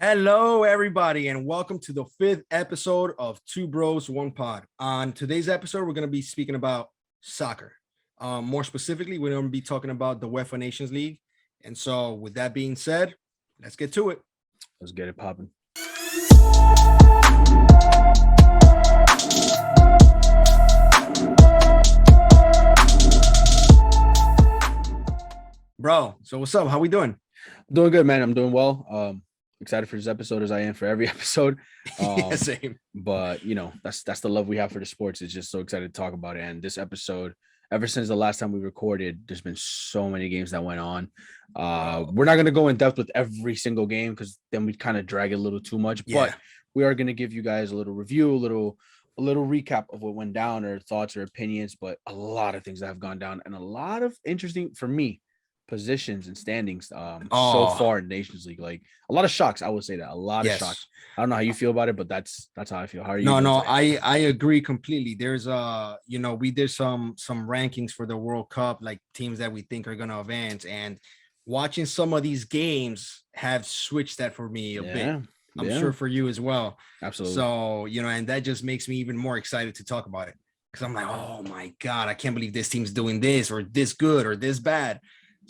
Hello, everybody, and welcome to the fifth episode of Two Bros, One Pod. On today's episode, we're going to be speaking about soccer. More specifically, we're going to be talking about the UEFA Nations League. And so, with that being said, let's get to it. Let's get it popping. Bro, so what's up? How we doing? Doing good, man. I'm doing well. Excited for this episode as I am for every episode. Yeah, same. But that's the love we have for the sports. It's just so excited to talk about it. And this episode, ever since the last time we recorded, there's been so many games that went on. We're not gonna go in depth with every single game because then we'd kind of drag it a little too much. Yeah. But we are gonna give you guys a little review, a little recap of what went down, or thoughts or opinions. But a lot of things that have gone down, and a lot of interesting for me positions and standings so far in Nations League. Like a lot of shocks, I would say that. A lot of shocks. I don't know how you feel about it, but that's how I feel. How are you? No, I agree completely. There's we did some rankings for the World Cup, like teams that we think are gonna advance, and watching some of these games have switched that for me a bit. I'm sure for you as well. Absolutely. So, and that just makes me even more excited to talk about it. Because I'm like, oh my God, I can't believe this team's doing this or this good or this bad.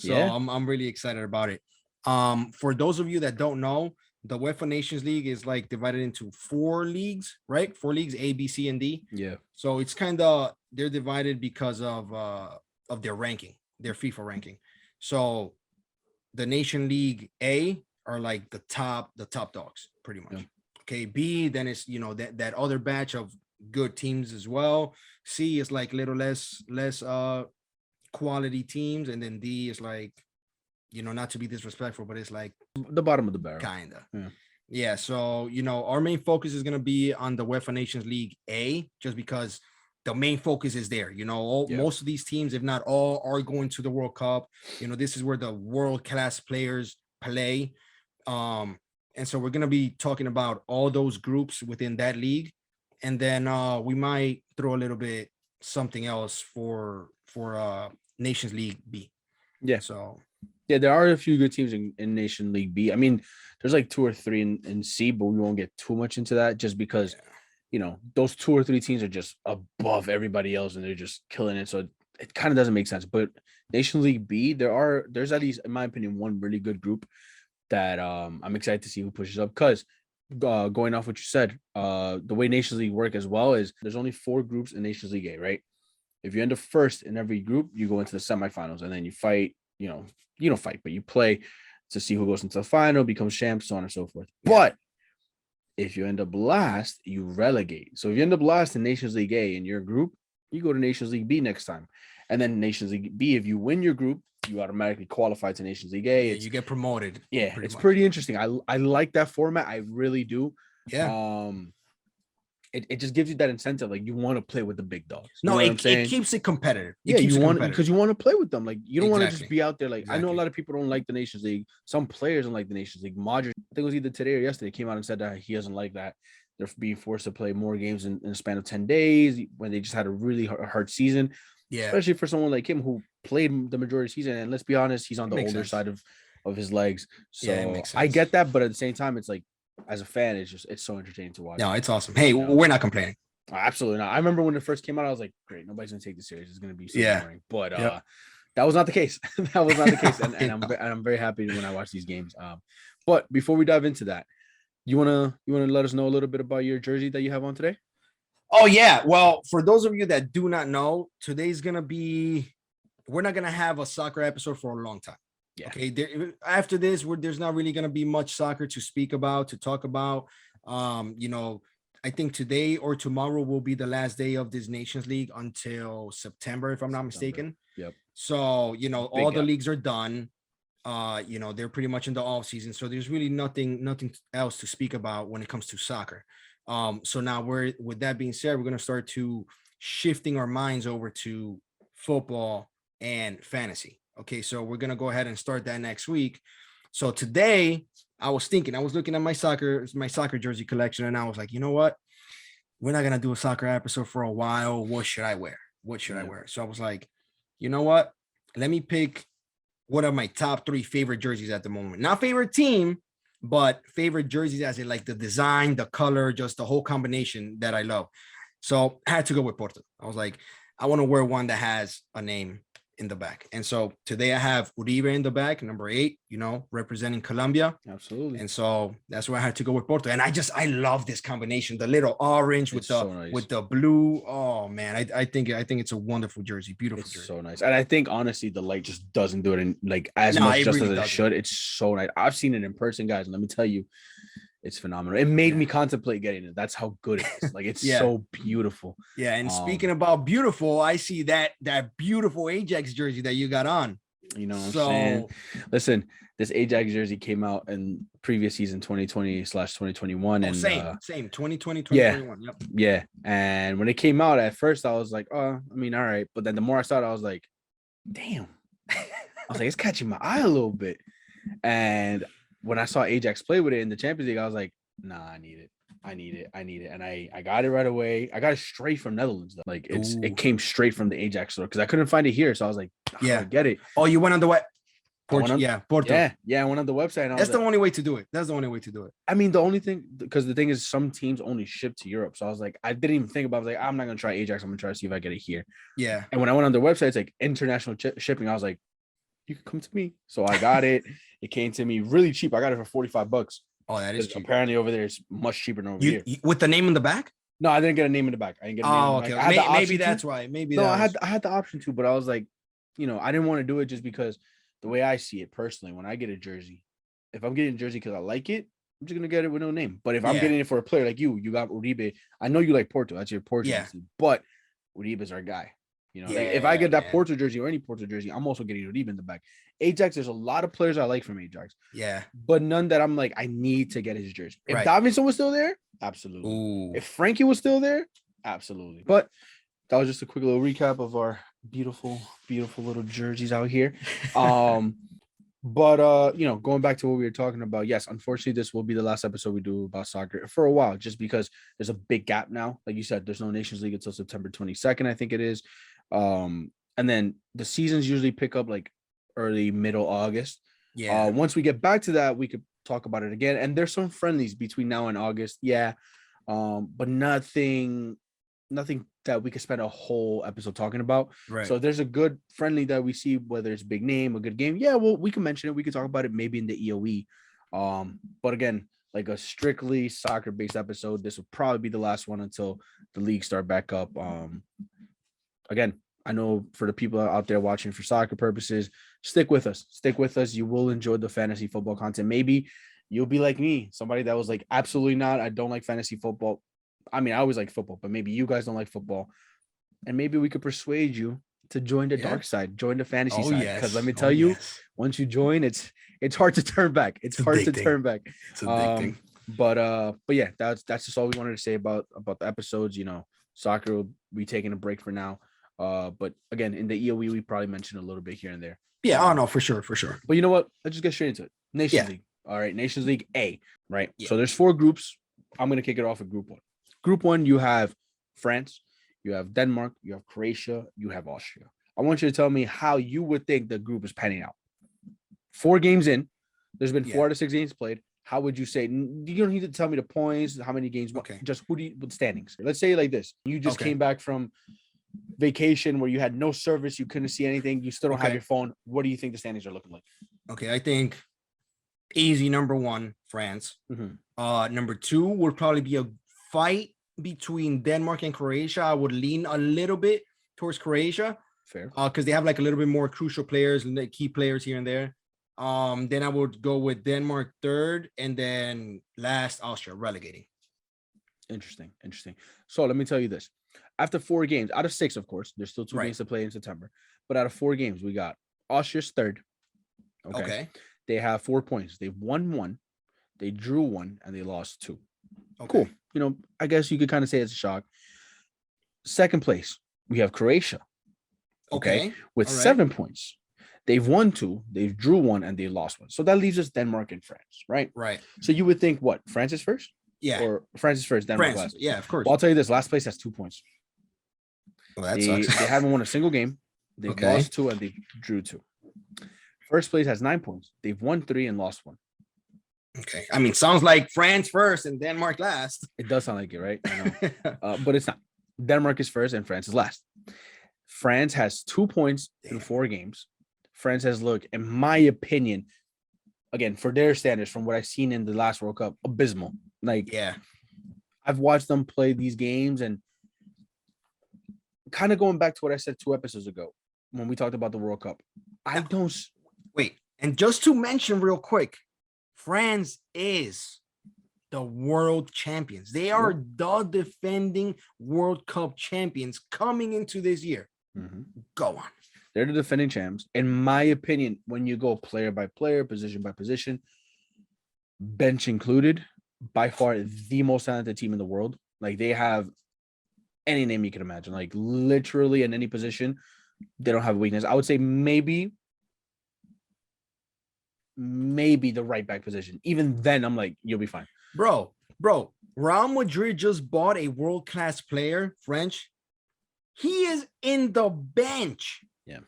So I'm really excited about it. For those of you that don't know, the UEFA Nations League is like divided into 4 leagues, right? 4 leagues, A, B, C, and D. Yeah. So it's kind of, they're divided because of their ranking, their FIFA ranking. So the Nation League A are like the top dogs, pretty much. Yeah. Okay, B, then it's that other batch of good teams as well. C is like little less quality teams, and then D is like, not to be disrespectful, but it's like the bottom of the barrel, kind of. Yeah. So our main focus is going to be on the UEFA Nations League A, just because the main focus is there. Most of these teams, if not all, are going to the World Cup. This is where the world class players play, and so we're going to be talking about all those groups within that league, and then we might throw a little bit something else for Nations League B. Yeah. So there are a few good teams in Nation League B. I mean, there's like 2 or 3 in C, but we won't get too much into that just because those 2 or 3 teams are just above everybody else and they're just killing it. So it kind of doesn't make sense. But Nation League B, there's at least, in my opinion, one really good group that I'm excited to see who pushes up, because going off what you said, the way Nations League work as well is there's only 4 groups in Nations League A, right? If you end up first in every group, you go into the semifinals, and then you fight. You don't fight, but you play to see who goes into the final, becomes champs, so on and so forth. But if you end up last, you relegate. So if you end up last in Nations League A in your group, you go to Nations League B next time. And then Nations League B, if you win your group, you automatically qualify to Nations League A. You get promoted. Yeah, it's pretty interesting. I like that format. I really do. Yeah. It just gives you that incentive, like you want to play with the big dogs. No, it keeps it competitive. You want, because you want to play with them. Like you don't want to just be out there. Like I know a lot of people don't like the Nations League. Some players don't like the Nations League. Modric, I think it was either today or yesterday, came out and said that he doesn't like that they're being forced to play more games in a span of 10 days when they just had a really hard season. Yeah, especially for someone like him who played the majority of the season. And let's be honest, he's on the older side of his legs. So I get that, but at the same time, it's like, as a fan, it's so entertaining to watch. No, it's awesome. Hey, we're not complaining. Absolutely not. I remember when it first came out, I was like, great, nobody's gonna take this serious. It's gonna be so boring. But that was not the case. That was not the case. And I'm very happy when I watch these games. But before we dive into that, you wanna let us know a little bit about your jersey that you have on today? Oh yeah. Well, for those of you that do not know, today's gonna be, we're not gonna have a soccer episode for a long time. Yeah. Okay. After this, there's not really gonna be much soccer to speak about, to talk about. I think today or tomorrow will be the last day of this Nations League until September, if I'm not mistaken. Yep. So, all the leagues are done. They're pretty much in the off season. So there's really nothing else to speak about when it comes to soccer. So now with that being said, we're going to start to shifting our minds over to football and fantasy. Okay. So we're going to go ahead and start that next week. So today I was looking at my soccer jersey collection, and I was like, you know what? We're not going to do a soccer episode for a while. What should I wear? I wear? So I was like, you know what? Let me pick one of my top 3 favorite jerseys at the moment. Not favorite team, but favorite jerseys as in like the design, the color, just the whole combination that I love. So I had to go with Porto. I was like, I want to wear one that has a name in the back. And so today I have Uribe in the back, number 8, representing Colombia. Absolutely. And so that's why I had to go with Porto. And I love this combination, the little orange with with the blue. Oh man, I think it's a wonderful jersey, beautiful jersey. So nice. And I think honestly, the light just doesn't do it in like as much just really as it should. It's so nice. I've seen it in person, guys. And let me tell you, it's phenomenal. It made me contemplate getting it. That's how good it is. Like it's so beautiful. Yeah. And speaking about beautiful, I see that beautiful Ajax jersey that you got on. You know what I'm saying? Listen, this Ajax jersey came out in previous season 2020/2021. And same 2020, 2021. Yep. Yeah. And when it came out at first, I was like, oh, I mean, all right. But then the more I saw it, I was like, damn. I was like, it's catching my eye a little bit. And when I saw Ajax play with it in the Champions League, I was like, nah, I need it. And I got it right away. I got it straight from Netherlands though. Like it came straight from the Ajax store because I couldn't find it here. So I was like, I get it. Oh, you went on the web. Porto. Yeah, I went on the website. And that's the only way to do it. That's the only way to do it. I mean, the only thing, because the thing is, some teams only ship to Europe. So I was like, I didn't even think about it. I was like, I'm not gonna try Ajax. I'm gonna try to see if I get it here. Yeah. And when I went on their website, it's like international shipping. I was like, you can come to me. So I got it. It came to me really cheap. I got it for $45. Oh, that is cheap. Apparently over there it's much cheaper than over here. With the name in the back? No, I didn't get a name in the back. I didn't get a name in the back. Okay. Maybe that's why. I had the option to, but I was like, I didn't want to do it just because the way I see it personally, when I get a jersey, if I'm getting a jersey because I like it, I'm just gonna get it with no name. But if I'm getting it for a player like you got Uribe. I know you like Porto. That's your Portuguese team, but Uribe's our guy. If I get that Porto jersey or any Porto jersey, I'm also getting Uribe in the back. Ajax, there's a lot of players I like from Ajax. Yeah. But none that I'm like, I need to get his jersey. If Davinson was still there, absolutely. Ooh. If Frankie was still there, absolutely. But that was just a quick little recap of our beautiful, beautiful little jerseys out here. But going back to what we were talking about, yes, unfortunately, this will be the last episode we do about soccer for a while, just because there's a big gap now. Like you said, there's no Nations League until September 22nd, I think it is. And then the seasons usually pick up like early, middle August. Yeah. Once we get back to that, we could talk about it again. And there's some friendlies between now and August. Yeah. But nothing that we could spend a whole episode talking about. Right. So there's a good friendly that we see, whether it's big name, a good game. Yeah, well, we can mention it. We can talk about it maybe in the EOE. But again, like a strictly soccer-based episode, this will probably be the last one until the league start back up. Again, I know for the people out there watching for soccer purposes, stick with us. You will enjoy the fantasy football content. Maybe you'll be like me, somebody that was like, absolutely not. I don't like fantasy football. I mean, I always like football, but maybe you guys don't like football. And maybe we could persuade you to join the dark side, join the fantasy side. Because let me tell you, once you join, it's hard to turn back. It's hard to turn back. It's a big thing. But yeah, that's just all we wanted to say about the episodes. Soccer will be taking a break for now. But again, in the EOE, we probably mentioned a little bit here and there. Yeah, no, for sure. But you know what? Let's just get straight into it. Nations League. All right, Nations League A, right? Yeah. So there's 4 groups. I'm going to kick it off with Group 1. Group 1, you have France, you have Denmark, you have Croatia, you have Austria. I want you to tell me how you would think the group is panning out. 4 games in. There's been 4 out of 6 games played. How would you say? You don't need to tell me the points, how many games. Okay. Just with standings. Let's say like this. You just came back from vacation where you had no service, you couldn't see anything, you still don't have your phone. What do you think the standings are looking like? Okay, I think easy number 1, France. Number 2 would probably be a fight between Denmark and Croatia. I would lean a little bit towards Croatia. Fair. Because they have like a little bit more crucial players and key players here and there. Then I would go with Denmark 3rd, and then last Austria relegating. Interesting. So let me tell you this. After 4 games, out of 6, of course, there's still 2 games to play in September. But out of 4 games, we got Austria's 3rd. Okay. They have 4 points. They've won 1, they drew 1, and they lost 2. Okay. Cool. I guess you could kind of say it's a shock. 2nd place, we have Croatia. Okay. With 7 points. They've won 2, they've drew 1, and they lost 1. So that leaves us Denmark and France, right? Right. So you would think what? France is first? Yeah. Or France is first, Denmark last. Yeah, of course. Well, I'll tell you this. Last place has 2 points. Well, that sucks. They haven't won a single game. They've lost 2 and they drew 2. First place has 9 points. They've won 3 and lost 1. Okay. I mean, sounds like France first and Denmark last. It does sound like it, right? I know. But it's not. Denmark is first and France is last. France has 2 points through 4 games. France has looked, in my opinion, again, for their standards, from what I've seen in the last World Cup, abysmal. Like, Yeah. I've watched them play these games, and kind of going back to what I said 2 episodes ago when we talked about the World Cup. I don't wait. And just to mention real quick, France is the world champions. They are the defending World Cup champions coming into this year. Mm-hmm. Go on. They're the defending champs. In my opinion, when you go player by player, position by position, bench included, by far the most talented team in the world. Like, they have any name you can imagine. Like, literally in any position, they don't have a weakness. I would say maybe the right back position. Even then, I'm like, you'll be fine. Bro, Real Madrid just bought a world-class player, French. He is in the bench. Yeah.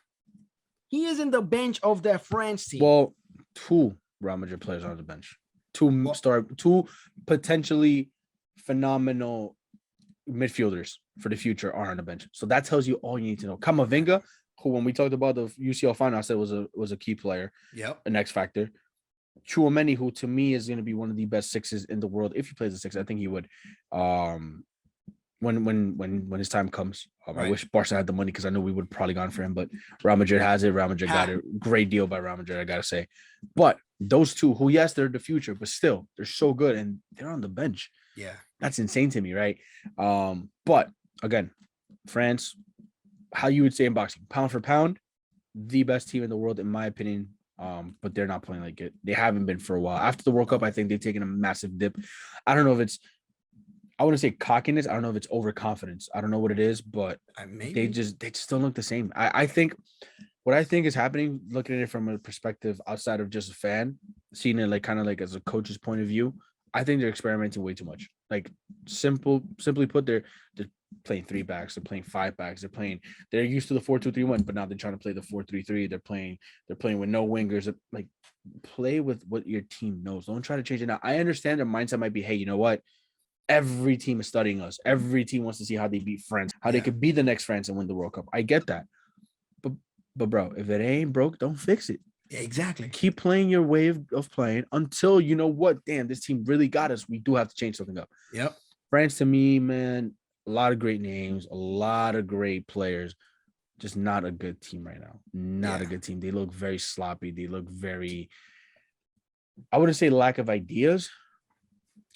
He is in the bench of that France team. Well, 2 Real Madrid players on the bench. 2 potentially phenomenal midfielders for the future are on the bench. So that tells you all you need to know. Camavinga, who, when we talked about the UCL final, I said was a key player. Yep. An X factor. Chouameni, who to me is going to be one of the best 6s in the world. If he plays the 6, I think he would. When his time comes. Right. I wish Barca had the money, because I know we would have probably gone for him, but Real Madrid has it. Real Madrid got it. Great deal by Real Madrid, I gotta say. But those 2, who, yes, they're the future, but still, they're so good, and they're on the bench. Yeah, that's insane to me, right? But again, France, how you would say in boxing, pound for pound, the best team in the world, in my opinion. But they're not playing like it. They haven't been for a while. After the World Cup, I think they've taken a massive dip. I don't know if it's, I want to say cockiness. I don't know if it's overconfidence. I don't know what it is, but they just don't look the same. I think what I think is happening, looking at it from a perspective outside of just a fan, seeing it like kind of like as a coach's point of view, I think they're experimenting way too much. Like, simply put, they're playing 3 backs, they're playing 5 backs, they're used to the 4-2-3-1, but now they're trying to play the 4-3-3. They're playing with no wingers. Like, play with what your team knows. Don't try to change it now. I understand their mindset might be, hey, you know what? Every team is studying us. Every team wants to see how they beat France, how they could be the next France and win the World Cup. I get that. But bro, if it ain't broke, don't fix it. Yeah, exactly. Keep playing your way of playing until you know what, damn, this team really got us. We do have to change something up. Yep. France, to me, man, a lot of great names, a lot of great players, just not a good team right now. Not a good team. They look very sloppy. They look very, I wouldn't say lack of ideas,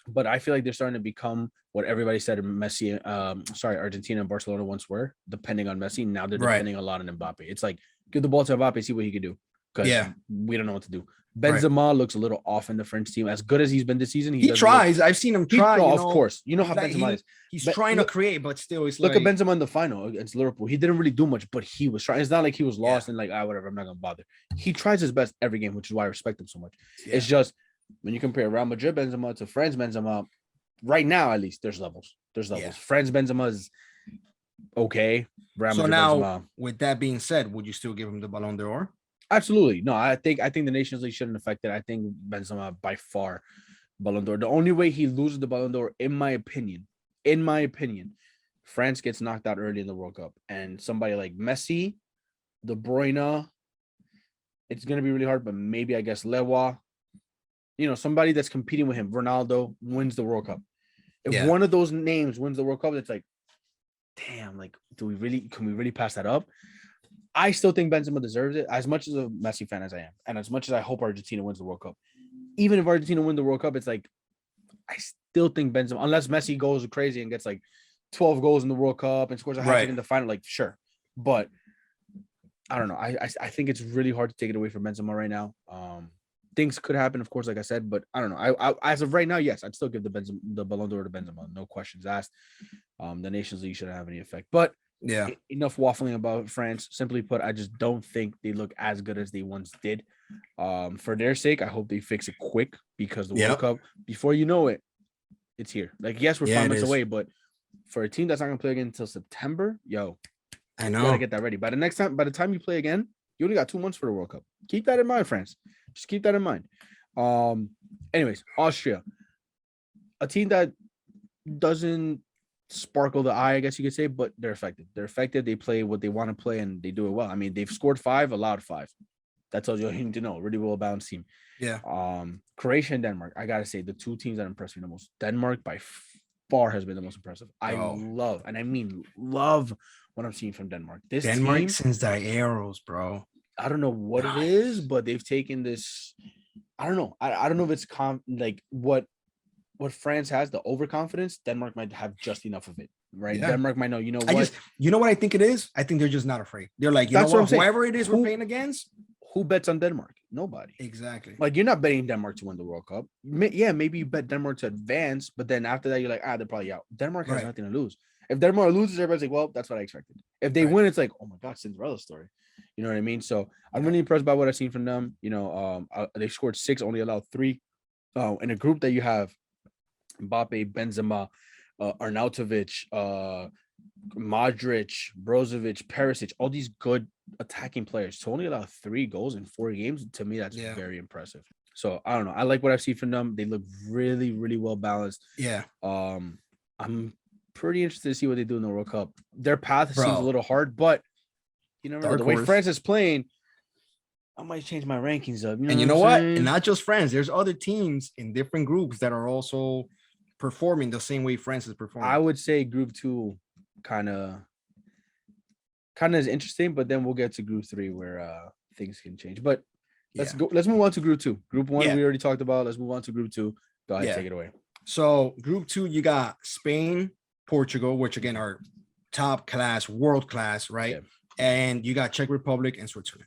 but I feel like they're starting to become what everybody said Argentina and Barcelona once were, depending on Messi. Now they're depending a lot on Mbappe. It's like, give the ball to Mbappe, see what he can do. Because we don't know what to do. Benzema looks a little off in the French team. As good as he's been this season, he tries. I've seen him try. Of course. You know how Benzema is. He's trying to create, but still, he's look at Benzema in the final against Liverpool. He didn't really do much, but he was trying. It's not like he was lost and like, whatever, I'm not going to bother. He tries his best every game, which is why I respect him so much. Yeah. It's just, when you compare Real Madrid Benzema to France Benzema, right now, at least, there's levels. Yeah. France Benzema is okay. Real Madrid Benzema. With that being said, would you still give him the Ballon d'Or? Absolutely. No, I think the Nations League shouldn't affect it. I think Benzema by far Ballon d'Or. The only way he loses the Ballon d'Or, in my opinion, France gets knocked out early in the World Cup. And somebody like Messi, De Bruyne, it's going to be really hard, but maybe, I guess, Lewa, somebody that's competing with him, Ronaldo, wins the World Cup. If one of those names wins the World Cup, it's like, damn, like, can we really pass that up? I still think Benzema deserves it, as much as a Messi fan as I am, and as much as I hope Argentina wins the World Cup. Even if Argentina win the World Cup, it's like, I still think Benzema, unless Messi goes crazy and gets like 12 goals in the World Cup and scores a hat trick in the final, like, sure. But I don't know. I think it's really hard to take it away from Benzema right now. Things could happen, of course, like I said, but I don't know. I as of right now, yes, I'd still give the Ballon d'Or to Benzema. No questions asked. The Nations League shouldn't have any effect. But enough waffling about France. Simply put, I just don't think they look as good as they once did. For their sake, I hope they fix it quick, because the World Cup, before you know it, it's here. Like, yes, we're 5 months away, but for a team that's not gonna play again until September, I know. You gotta get that ready. By the time you play again, you only got 2 months for the World Cup. Keep that in mind, France. Just keep that in mind. Anyways, Austria, a team that doesn't sparkle the eye, I guess you could say, but they're effective. They're effective. They play what they want to play, and they do it well. I mean, they've scored 5, allowed 5. That tells you all you need to know. Really well balanced team. Yeah. Croatia and Denmark. I gotta say, the two teams that impressed me the most. Denmark by far has been the most impressive. I love, and I mean love, what I'm seeing from Denmark. This Denmark team, since the Arrows, bro. I don't know what it is, but they've taken this. I don't know. I don't know if it's like what France has, the overconfidence. Denmark might have just enough of it, right? Yeah. Denmark might know. You know what? You know what I think it is? I think they're just not afraid. They're like, you know what? Whoever it is we're playing against. Who bets on Denmark? Nobody. Exactly. Like, you're not betting Denmark to win the World Cup. Yeah, maybe you bet Denmark to advance, but then after that, you're like, they're probably out. Denmark has nothing to lose. If Denmark loses, everybody's like, well, that's what I expected. If they win, it's like, oh my God, Cinderella story. You know what I mean? So I'm really impressed by what I've seen from them. You know, they scored 6, only allowed 3. In a group that you have Mbappe, Benzema, Arnautovic, Modric, Brozovic, Perisic, all these good attacking players to only allow 3 goals in 4 games, to me, that's very impressive. So I don't know. I like what I've seen from them. They look really, really well balanced. Yeah. I'm pretty interested to see what they do in the World Cup. Their path seems a little hard, but you know, the way France is playing, I might change my rankings up. You know what? And not just France. There's other teams in different groups that are also performing the same way France is performing. I would say Group 2 kind of is interesting, but then we'll get to Group 3 where things can change. But let's go. Let's move on to Group 2. Group 1 we already talked about. Let's move on to Group 2. Go ahead, take it away. So Group 2, you got Spain, Portugal, which again are top class, world class, right? Yeah. And you got Czech Republic and Switzerland.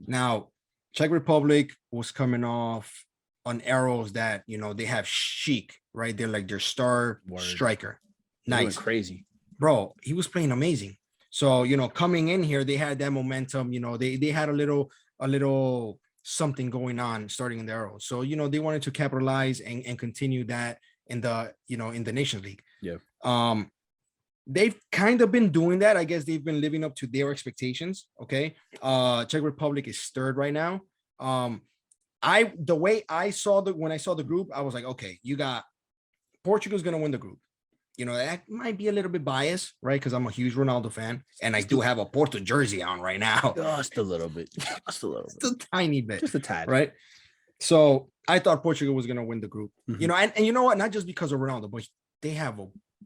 Now, Czech Republic was coming off on arrows that, you know, they have Sheik, right? They're like their star striker. Nice. Crazy. Bro, he was playing amazing. So, you know, coming in here, they had that momentum, you know, they had a little something going on starting in the arrows. So, you know, they wanted to capitalize and continue that in the, you know, in the Nations League. Yeah. They've kind of been doing that. I guess they've been living up to their expectations. Okay. Czech Republic is third right now. The way I saw when I saw the group, I was like, okay, you got Portugal's going to win the group. You know, that might be a little bit biased, right? Because I'm a huge Ronaldo fan and I do have a Porto jersey on right now. Just a little bit. Just a tiny bit. Just a tad. Right. So I thought Portugal was going to win the group, you know, and you know what? Not just because of Ronaldo, but they have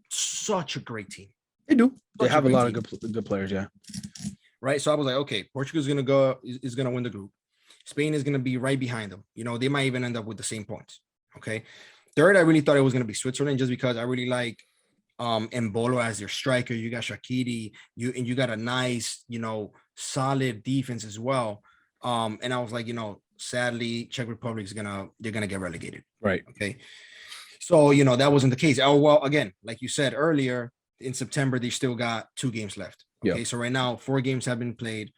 such a great team. They do. They have a lot of good players, yeah. Right. So I was like, okay, Portugal's going to win the group. Spain is going to be right behind them. You know, they might even end up with the same points. Okay. Third, I really thought it was going to be Switzerland just because I really like Mbolo as their striker. You got Shaqiri, you got a nice, you know, solid defense as well. And I was like, you know, sadly, Czech Republic they're gonna get relegated. Right. Okay. So, you know, that wasn't the case. Oh, well, again, like you said earlier, in September, they still got 2 games left. Okay. So right now, 4 games have been played.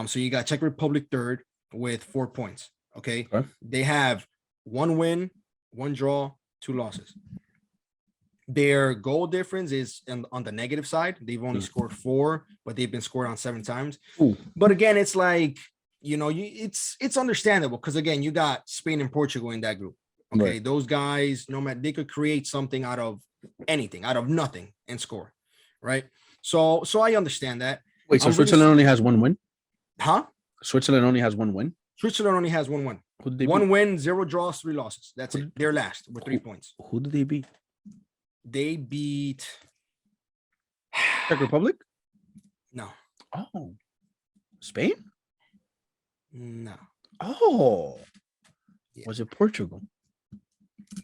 So you got Czech Republic third with 4 points. Okay. They have 1 win, 1 draw, 2 losses. Their goal difference is on the negative side. They've only scored 4, but they've been scored on 7 times. Ooh. But again, it's like, you know, it's understandable because again, you got Spain and Portugal in that group. Okay, right. Those guys, no matter, they could create something out of anything, out of nothing, and score, right? So I understand that. Wait, so Switzerland only has 1 win? Huh? Switzerland only has 1 win? Switzerland only has 1 win. Who did they 1 beat? win, 0 draws, 3 losses. That's it. They're last with 3 points. Who did they beat? They beat Czech Republic? No. Oh. Spain? No. Oh. Yeah. Was it Portugal?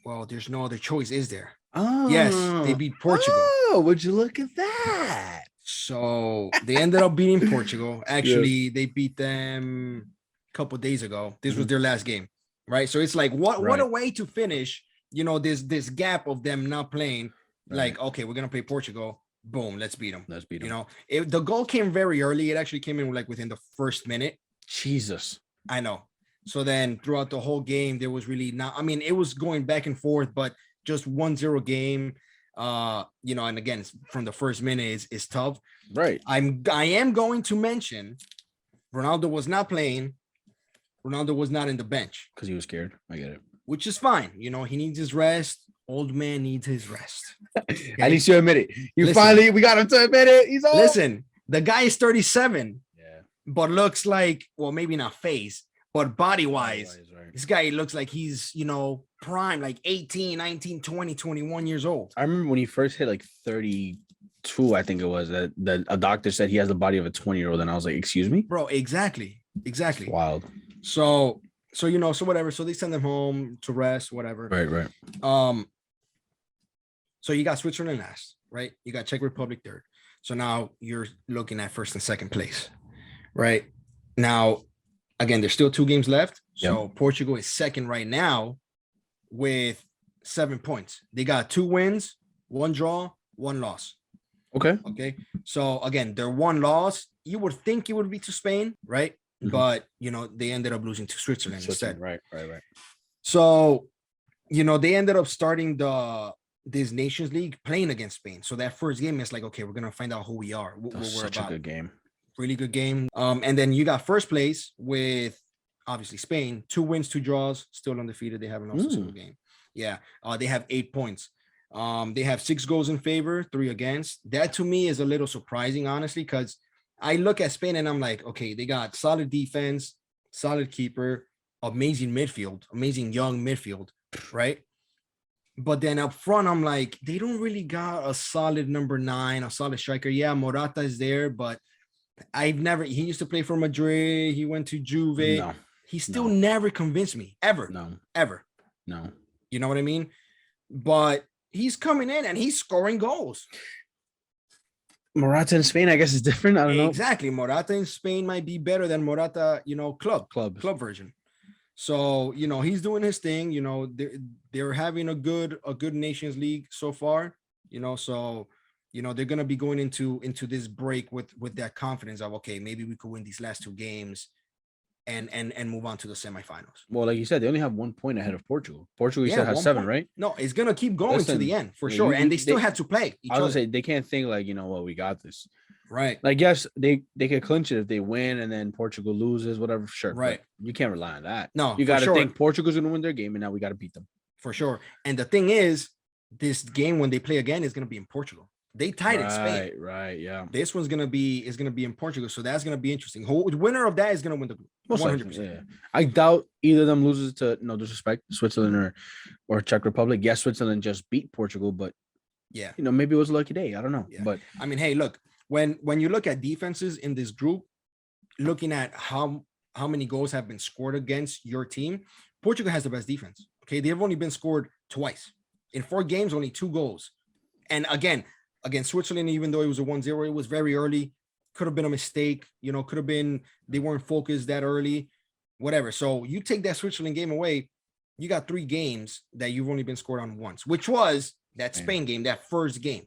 Well, there's no other choice, is there? Oh. Yes, they beat Portugal. Oh, would you look at that? So they ended up beating Portugal. Actually, they beat them a couple days ago. This was their last game, right? So it's like, what a way to finish, you know, this gap of them not playing. Like, okay, we're gonna play Portugal. Boom, let's beat them. You know, the goal came very early. It actually came in like within the first minute. Jesus, I know. So then throughout the whole game, there was really not. I mean, it was going back and forth, but just 1-0 game. You know, and again, from the first minute is tough. Right. I am going to mention Ronaldo was not playing. Ronaldo was not in the bench because he was scared. I get it. which is fine. You know, he needs his rest. Old man needs his rest. Okay? At least you admit it. Listen. We got him to admit it. He's old. Listen, the guy is 37, Yeah. but looks like, well, maybe not face, but body-wise, Right. this guy looks like he's, you know, prime, like 18, 19, 20, 21 years old. I remember when he first hit like 32, I think it was, that a doctor said he has the body of a 20-year-old. And I was like, excuse me? Bro, exactly. It's wild. So, you know, so whatever. So they send them home to rest, whatever. Right. So you got Switzerland last, right? You got Czech Republic third. So now you're looking at first and second place, right? Now, again, there's still 2 games left. So Yep. Portugal is second right now with 7 points. They got 2 wins, 1 draw, 1 loss. Okay. So again, their 1 loss, you would think it would be to Spain, right? Mm-hmm. But, you know, they ended up losing to Switzerland instead. Right. So, you know, they ended up starting this Nations League playing against Spain. So that first game is like, okay, we're going to find out who we are. What we're such about. A good game. Really good game. And then you got first place with obviously Spain, 2 wins, 2 draws, still undefeated. They haven't lost a single game. Yeah. They have 8 points. They have 6 goals in favor, 3 against. That to me is a little surprising, honestly, because I look at Spain and I'm like, okay, they got solid defense, solid keeper, amazing midfield, amazing young midfield, right? But then up front, I'm like, they don't really got a solid number 9, a solid striker. Yeah, Morata is there, but he used to play for Madrid. He went to Juve. No, he still never convinced me, ever. Ever. No. You know what I mean? But he's coming in and he's scoring goals. Morata in Spain, I guess, is different. I don't know. Exactly. Morata in Spain might be better than Morata, you know, club version. So, you know, he's doing his thing. You know, they're having a good Nations League so far, you know, so, you know, they're going to be going into this break with that confidence of, okay, maybe we could win these last 2 games and move on to the semifinals. Well, like you said, they only have 1 point ahead of Portugal. Portugal, you said, has 7, right? No, it's going to keep going to the end for sure. And they still have to play each other. I was going to say, they can't think like, you know what, we got this. Right. Like, yes, they could clinch it if they win and then Portugal loses, whatever. Sure. Right. You can't rely on that. No, you got to think Portugal's going to win their game and now we got to beat them. For sure. And the thing is, this game, when they play again, is going to be in Portugal. They tied in Spain. Right. Yeah. This one's going to be in Portugal. So that's going to be interesting. The winner of that is going to win the group. 100%. Yeah. I doubt either of them loses to, no disrespect, Switzerland or Czech Republic. Yes, Switzerland just beat Portugal, but yeah, you know, maybe it was a lucky day. I don't know. Yeah. But I mean, hey, look, when you look at defenses in this group, looking at how many goals have been scored against your team, Portugal has the best defense. Okay. They've only been scored twice in 4 games, only 2 goals. And again, against Switzerland, even though it was a 1-0, it was very early. Could have been a mistake, you know, could have been they weren't focused that early, whatever. So you take that Switzerland game away, you got 3 games that you've only been scored on once, which was that Spain game, that first game.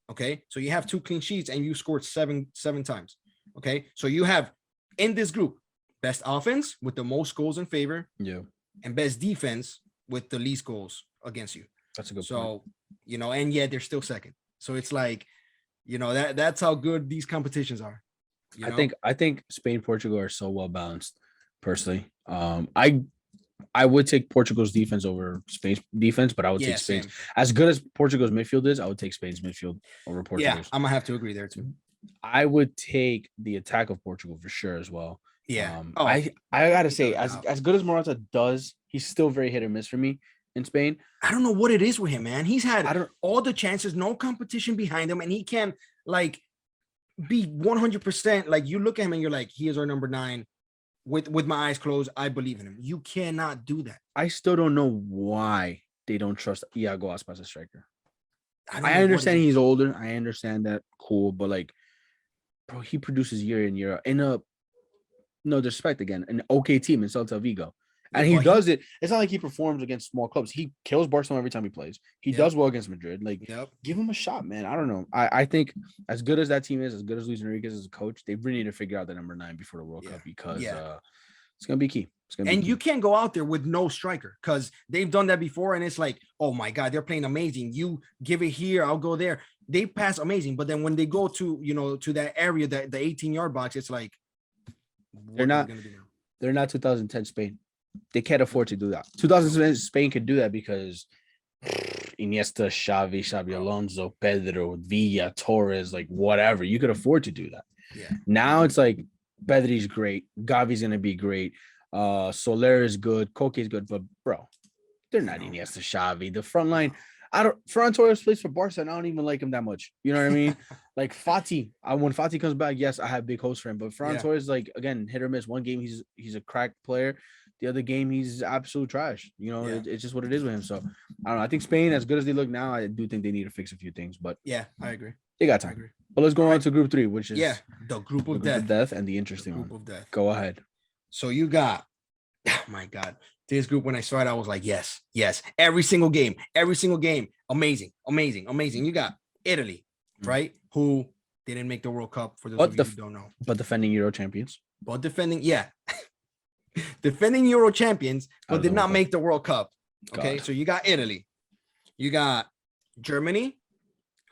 Okay. So you have 2 clean sheets and you scored 7 times. Okay. So you have in this group, best offense with the most goals in favor. Yeah. And best defense with the least goals against you. That's a good point. So, you know, and yet they're still second. So it's like, you know, that's how good these competitions are. You know? I think Spain, Portugal are so well balanced. Personally, I would take Portugal's defense over Spain's defense, but I would take Spain's. As good as Portugal's midfield is, I would take Spain's midfield over Portugal's. Yeah, I'm gonna have to agree there too. I would take the attack of Portugal for sure as well. Yeah. I gotta say, as good as Morata does, he's still very hit or miss for me in Spain. I don't know what it is with him, man. He's had all the chances, no competition behind him, and he can like be 100%. Like you look at him and you're like, he is our number 9. With my eyes closed, I believe in him. You cannot do that. I still don't know why they don't trust Iago Aspas as a striker. I understand he's older. I understand that. Cool. But like, bro, he produces year in, year out in a, no disrespect again, an okay team in Celta Vigo. And he does it. It's not like he performs against small clubs. He kills Barcelona every time he plays. He does well against Madrid. Like, give him a shot, man. I don't know. I think as good as that team is, as good as Luis Enrique is as a coach, they really need to figure out the number 9 before the World Cup because it's gonna be key. You can't go out there with no striker because they've done that before, and it's like, oh my God, they're playing amazing. You give it here, I'll go there. They pass amazing, but then when they go to to that area, the 18-yard box, it's like they're not 2010 Spain. They can't afford to do that. 2000 Spain could do that because Iniesta, Xavi Alonso, Pedro, Villa, Torres, like whatever. You could afford to do that. Yeah. Now it's like Pedri's great. Gavi's gonna be great. Soler is good. Koke is good, but bro, they're not Iniesta, Xavi. The front line, Ferran Torres plays for Barca, and I don't even like him that much. You know what I mean? Like Fati, when Fati comes back, yes, I have big hopes for him. But Ferran Torres, like again, hit or miss. One game he's a crack player. The other game he's absolute trash. You know, it's just what it is with him. So I don't know. I think Spain, as good as they look now, I do think they need to fix a few things. But yeah, I agree. They got time. But let's go on to Group 3, which is the group of death and the interesting group one. Of death. Go ahead. So you got, oh my God, this group. When I saw it, I was like, yes. Every single game, amazing. You got Italy, right? Who didn't make the World Cup, for those of you who don't know. But defending Euro champions. Defending Euro champions, but did not make the World Cup. Okay, so you got Italy. You got Germany,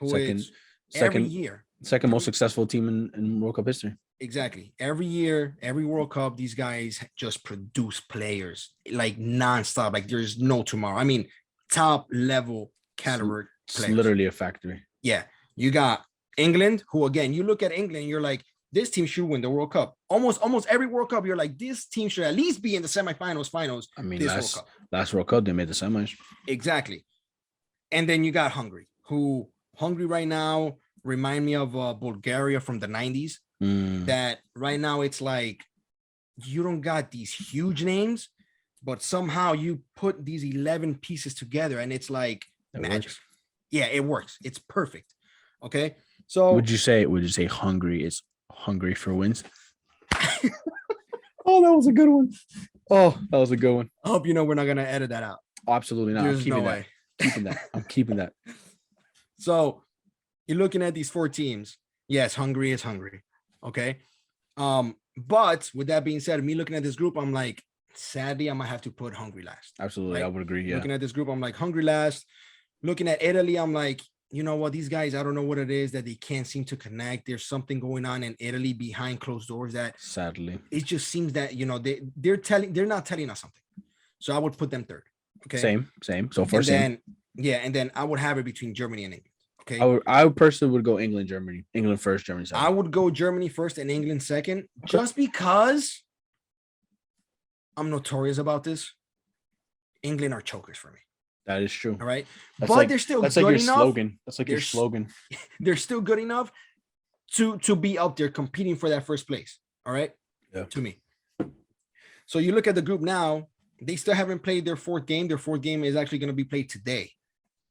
who is every year. Second most successful team in World Cup history. Exactly. Every year, every World Cup, these guys just produce players like nonstop. Like there's no tomorrow. I mean, top level caliber players. It's literally a factory. Yeah. You got England, who again, you look at England, you're like, this team should win the World Cup. Almost every World Cup, you're like, this team should at least be in the semifinals, finals. I mean, last World Cup, they made the semis. Exactly. And then you got Hungary right now remind me of Bulgaria from the 90s. That right now it's like you don't got these huge names, but somehow you put these 11 pieces together and it's like magic. Works. Yeah, it works. It's perfect. Okay. So would you say Hungary is hungry for wins? Oh, that was a good one. I hope you know we're not gonna edit that out. Absolutely not. I'm keeping that. So you're looking at these 4 teams. Yes, Hungary is hungry. Okay. But with that being said, me looking at this group, I'm like, sadly, I might have to put Hungary last. Absolutely. Right? I would agree. Yeah. Looking at this group, I'm like, Hungary last. Looking at Italy, I'm like, you know what? These guys, I don't know what it is that they can't seem to connect. There's something going on in Italy behind closed doors that sadly, it just seems that, you know, they're not telling us something. So I would put them third. Okay. Same. So first, and then I would have it between Germany and England. Okay. I personally would go England, Germany. England first, Germany second. I would go Germany first and England second, just because I'm notorious about this. England are chokers for me. That is true. All right. But they're still good enough. Slogan. That's like your slogan. They're still good enough to be up there competing for that first place. All right. Yeah. To me. So you look at the group now, they still haven't played their 4th game. Their 4th game is actually going to be played today.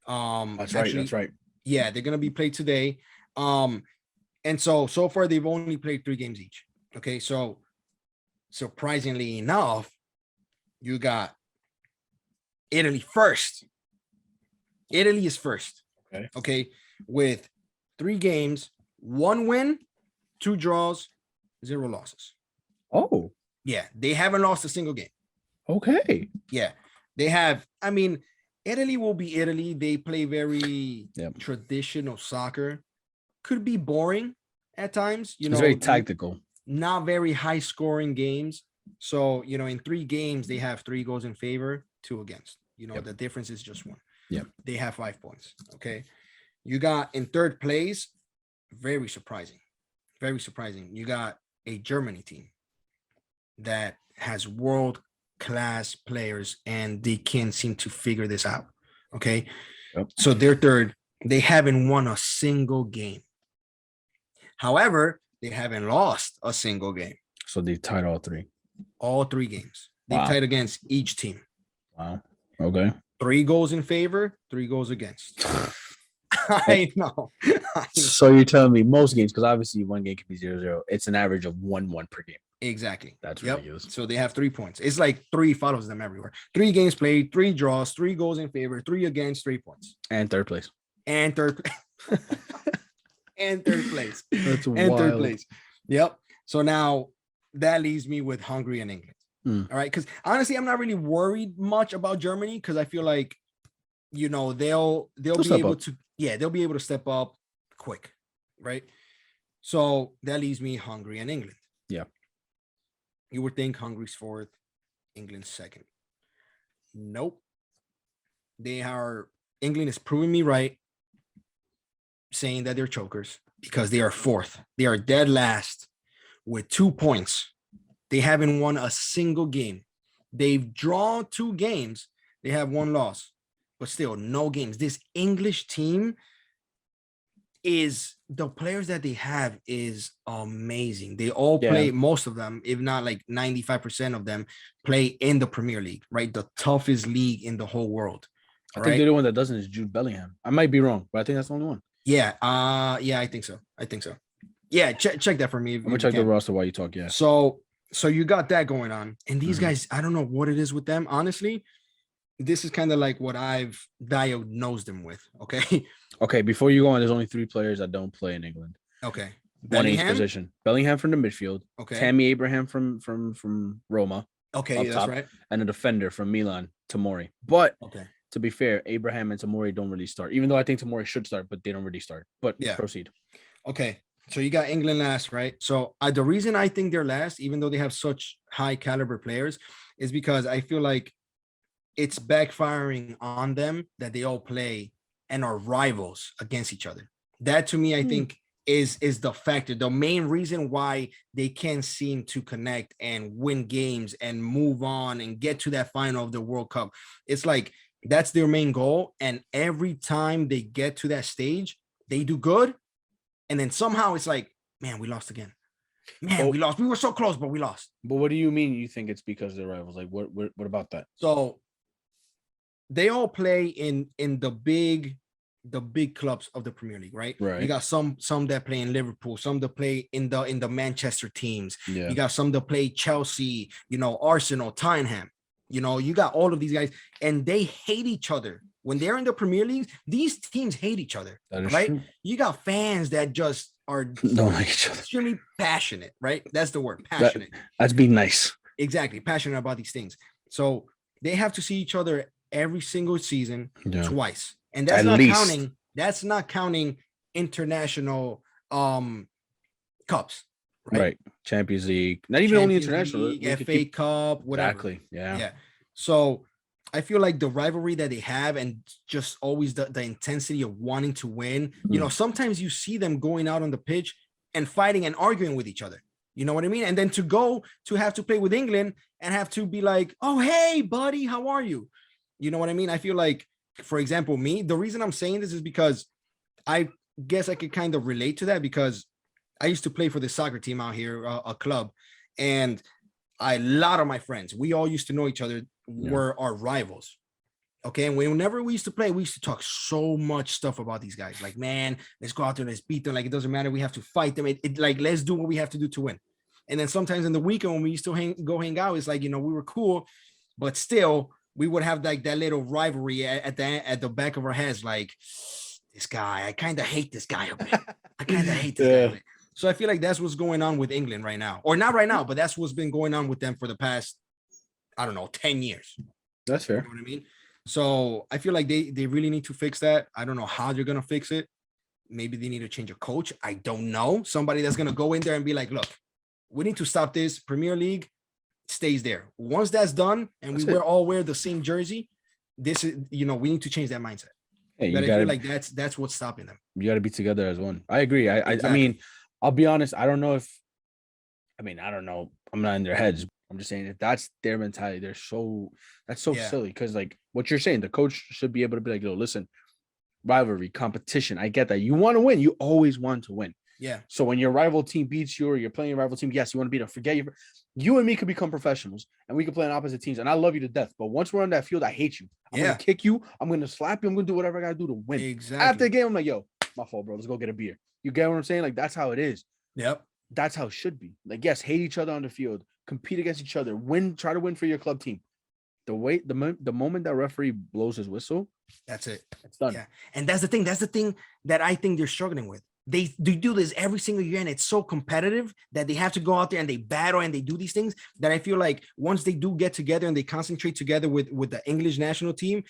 That's right. Yeah, they're going to be played today. And so far they've only played 3 games each. Okay, so surprisingly enough, you got Italy first. Italy is first. Okay, with 3 games, 1 win, 2 draws, 0 losses. Oh. Yeah, they haven't lost a single game. Okay. Yeah, they have. I mean, Italy will be Italy. They play very traditional soccer. Could be boring at times. You know, it's very tactical. Not very high scoring games. So, you know, in 3 games, they have 3 goals in favor, 2 against. You know, the difference is just 1. Yeah. They have 5 points. Okay. You got in 3rd place, very surprising. Very surprising. You got a Germany team that has world-class players and they can't seem to figure this out. Okay. Yep. So they're 3rd. They haven't won a single game. However, they haven't lost a single game. So they tied all 3. All 3 games. They tied against each team. Wow. Okay. 3 goals in favor, 3 goals against. I know. So you're telling me most games, because obviously 1 game could be 0-0. It's an average of 1-1 per game. Exactly. That's ridiculous. So they have 3 points. It's like 3 follows them everywhere. 3 games played, 3 draws, 3 goals in favor, 3 against, 3 points. And 3rd place. And 3rd and 3rd place. That's and wild. 3rd place. Yep. So now that leaves me with Hungary and England. All right. Because honestly, I'm not really worried much about Germany because I feel like, you know, they'll be able to, they'll be able to step up quick. Right. So that leaves me Hungary and England. Yeah. You would think Hungary's 4th, England second. Nope. England is proving me right, saying that they're chokers because they are fourth. They are dead last with 2 points. They haven't won a single game. They've drawn 2 games. They have 1 loss, but still no games. This English team the players that they have is amazing. They all play, most of them, if not like 95% of them, play in the Premier League, right? The toughest league in the whole world. I think the only one that doesn't is Jude Bellingham. I might be wrong, but I think that's the only one. Yeah. I think so. Yeah, check that for me. I'm gonna check the roster while you talk. Yeah. So you got that going on, and these guys, I don't know what it is with them. Honestly, this is kind of like what I've diagnosed them with. Okay. Okay. Before you go on, there's only 3 players that don't play in England. Okay. One each position. Bellingham from the midfield. Okay. Tammy Abraham from Roma. Okay, that's right. And a defender from Milan, Tomori. But okay, to be fair, Abraham and Tomori don't really start. Even though I think Tomori should start, but they don't really start. But yeah, proceed. Okay. So you got England last, right? So the reason I think they're last, even though they have such high caliber players, is because I feel like it's backfiring on them that they all play and are rivals against each other. That to me, I think is the factor, the main reason why they can't seem to connect and win games and move on and get to that final of the World Cup. It's like that's their main goal. And every time they get to that stage, they do good. And then somehow it's like, man, we lost again. We lost. We were so close, but we lost. But what do you mean you think it's because they're rivals? Like, what about that? So they all play in the big clubs of the Premier League, right? Right. You got some that play in Liverpool, some that play in the Manchester teams. Yeah. You got some that play Chelsea, Arsenal, Tottenham. You got all of these guys, and they hate each other. When they're in the Premier League, these teams hate each other, right? True. You got fans that just don't like each other. Extremely passionate, right? That's the word, passionate. That's being nice. Exactly, passionate about these things. So they have to see each other every single season twice, and that's counting. That's not counting international cups, right? Champions League, not even only international, League, FA Cup, whatever. Exactly. Yeah. So I feel like the rivalry that they have and just always the intensity of wanting to win, sometimes you see them going out on the pitch and fighting and arguing with each other. You know what I mean? And then to have to play with England and have to be like, oh, hey, buddy, how are you? You know what I mean? I feel like, for example, the reason I'm saying this is because I guess I could kind of relate to that because I used to play for the soccer team out here, a club, and a lot of my friends, we all used to know each other, were our rivals. Okay. And whenever we used to play, we used to talk so much stuff about these guys. Like, man, let's go out there, let's beat them. Like, it doesn't matter. We have to fight them. Like, let's do what we have to do to win. And then sometimes in the weekend when we used to hang out, it's like, we were cool, but still we would have like that little rivalry at the back of our heads. Like, this guy, I kind of hate this guy a bit. I kind of hate this guy a bit. So I feel like that's what's going on with England right now, or not right now, but that's what's been going on with them for the past, 10 years. That's fair. You know what I mean? So I feel like they really need to fix that. I don't know how they're going to fix it. Maybe they need to change a coach. I don't know. Somebody that's going to go in there and be like, look, we need to stop this. Premier League stays there. Once that's done and we all wear the same jersey, this is, we need to change that mindset. Hey, but I feel like that's what's stopping them. You got to be together as one. I agree. Exactly. I mean, I'll be honest. I don't know. I don't know. I'm not in their heads. I'm just saying if that's their mentality, that's so silly. Because like what you're saying, the coach should be able to be like, listen, rivalry, competition. I get that. You want to win. You always want to win. Yeah. So when your rival team beats you or you're playing a rival team, yes, you want to beat them. Forget you and me could become professionals and we could play on opposite teams. And I love you to death. But once we're on that field, I hate you. I'm going to kick you. I'm going to slap you. I'm going to do whatever I got to do to win. Exactly. After the game, I'm like, yo, my fault, bro. Let's go get a beer. You get what I'm saying? Like, that's how it is. Yep. That's how it should be. Like, yes, hate each other on the field, compete against each other, try to win for your club team. The moment that referee blows his whistle, that's it. It's done. Yeah. And that's the thing. That's the thing that I think they're struggling with. They do this every single year, and it's so competitive that they have to go out there and they battle and they do these things that I feel like once they do get together and they concentrate together with the English national team,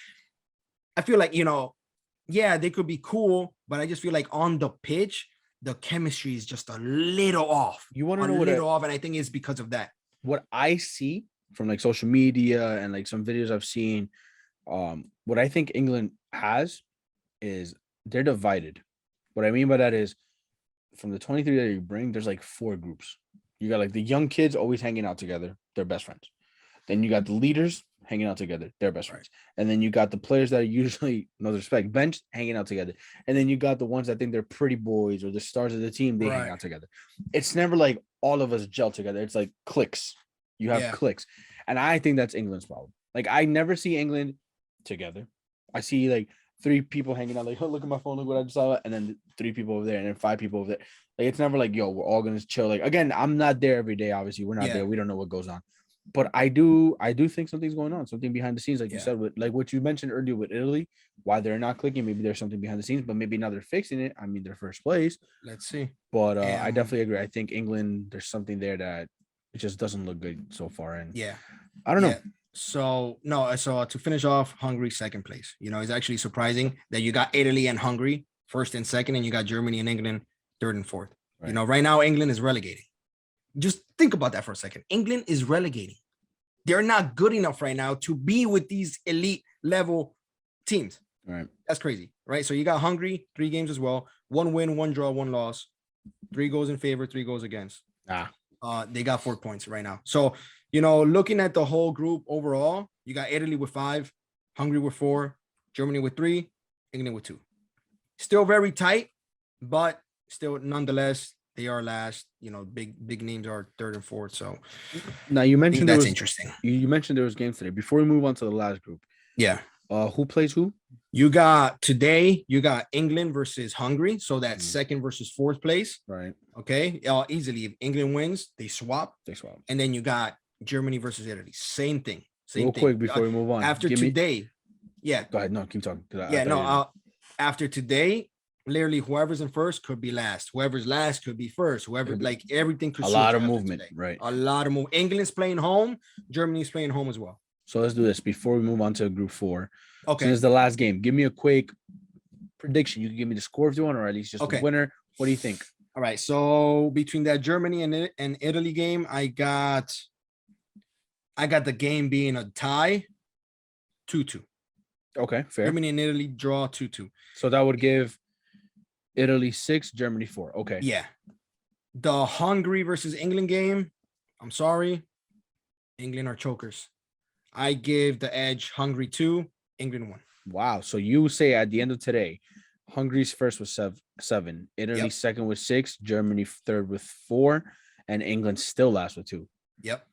I feel like, they could be cool, but I just feel like on the pitch, the chemistry is just a little off. You want to know what off, and I think it's because of that. What I see from like social media and like some videos I've seen, what I think England has is they're divided. What I mean by that is from the 23 that you bring, there's like 4 groups. You got like the young kids always hanging out together, they're best friends. Then you got the leaders hanging out together, they're best friends. And then you got the players that are usually, no respect, benched, hanging out together. And then you got the ones that think they're pretty boys or the stars of the team, they hang out together. It's never like all of us gel together. It's like cliques. You have cliques. And I think that's England's problem. Like I never see England together. I see like 3 people hanging out, like, oh, look at my phone, look what I just saw, and then 3 people over there, and then 5 people over there. Like it's never like, yo, we're all gonna chill. Like again, I'm not there every day. Obviously, we're not there. We don't know what goes on, but I do think something's going on, something behind the scenes, like you said, with like what you mentioned earlier with Italy, why they're not clicking. Maybe there's something behind the scenes, but maybe now they're fixing it. I mean, they're first place. Let's see. But I definitely agree. I think England, there's something there that it just doesn't look good so far. And I don't know. So to finish off, Hungary second place. You know, it's actually surprising that you got Italy and Hungary first and second, and you got Germany and England third and fourth. Right. You know, right now England is relegating. Just think about that for a second. England is relegating. They're not good enough right now to be with these elite level teams. Right. That's crazy, right? So you got Hungary 3 games as well. 1 win, 1 draw, 1 loss. 3 goals in favor, 3 goals against. They got 4 points right now. So, you know, looking at the whole group overall, you got Italy with 5, Hungary with 4, Germany with 3, England with 2. Still very tight, but still, nonetheless, they are last. You know, big names are third and fourth. So now you mentioned that's interesting. You mentioned there was games today. Before we move on to the last group, who plays who? You got England versus Hungary, so that's second versus fourth place. Right. Okay. Easily, if England wins, they swap. And then you got Germany versus Italy. Same thing. Real quick before we move on. After today, Go ahead. No, keep talking. After today, literally whoever's in first could be last. Whoever's last could be first. Whoever, like everything could. A lot of movement, right? A lot of movement. England's playing home. Germany's playing home as well. So let's do this before we move on to Group 4. Okay. Since the last game, give me a quick prediction. You can give me the score if you want, or at least just the winner. What do you think? All right. So between that Germany and Italy game, I got the game being a tie, 2-2. Okay, fair. Germany and Italy draw 2-2. So that would give Italy 6, Germany 4. Okay. Yeah. The Hungary versus England game, I'm sorry, England are chokers. I give the edge Hungary 2, England 1. Wow. So you say at the end of today, Hungary's first was 7, Italy second with 6, Germany third with 4, and England still last with 2. Yep.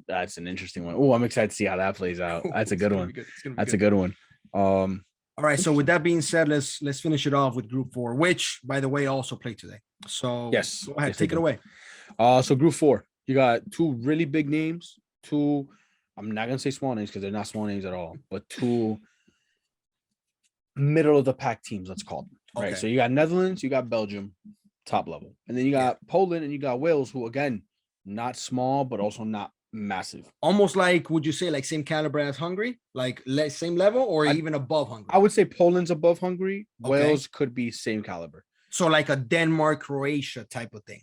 That's an interesting one. Oh, I'm excited to see how that plays out. That's a good one. That's a good one. All right. So with that being said, let's finish it off with Group 4, which, by the way, also played today. So yes, go ahead, take it away. So Group 4, you got 2 really big names. 2, I'm not gonna say small names because they're not small names at all, but 2 middle of the pack teams. Let's call them. Right. So you got Netherlands, you got Belgium, top level, and then you got Poland and you got Wales, who again, not small but also not massive. Almost like, would you say like same caliber as Hungary, like same level, or even above Hungary? I would say Poland's above Hungary. Wales could be same caliber. So like a Denmark, Croatia type of thing,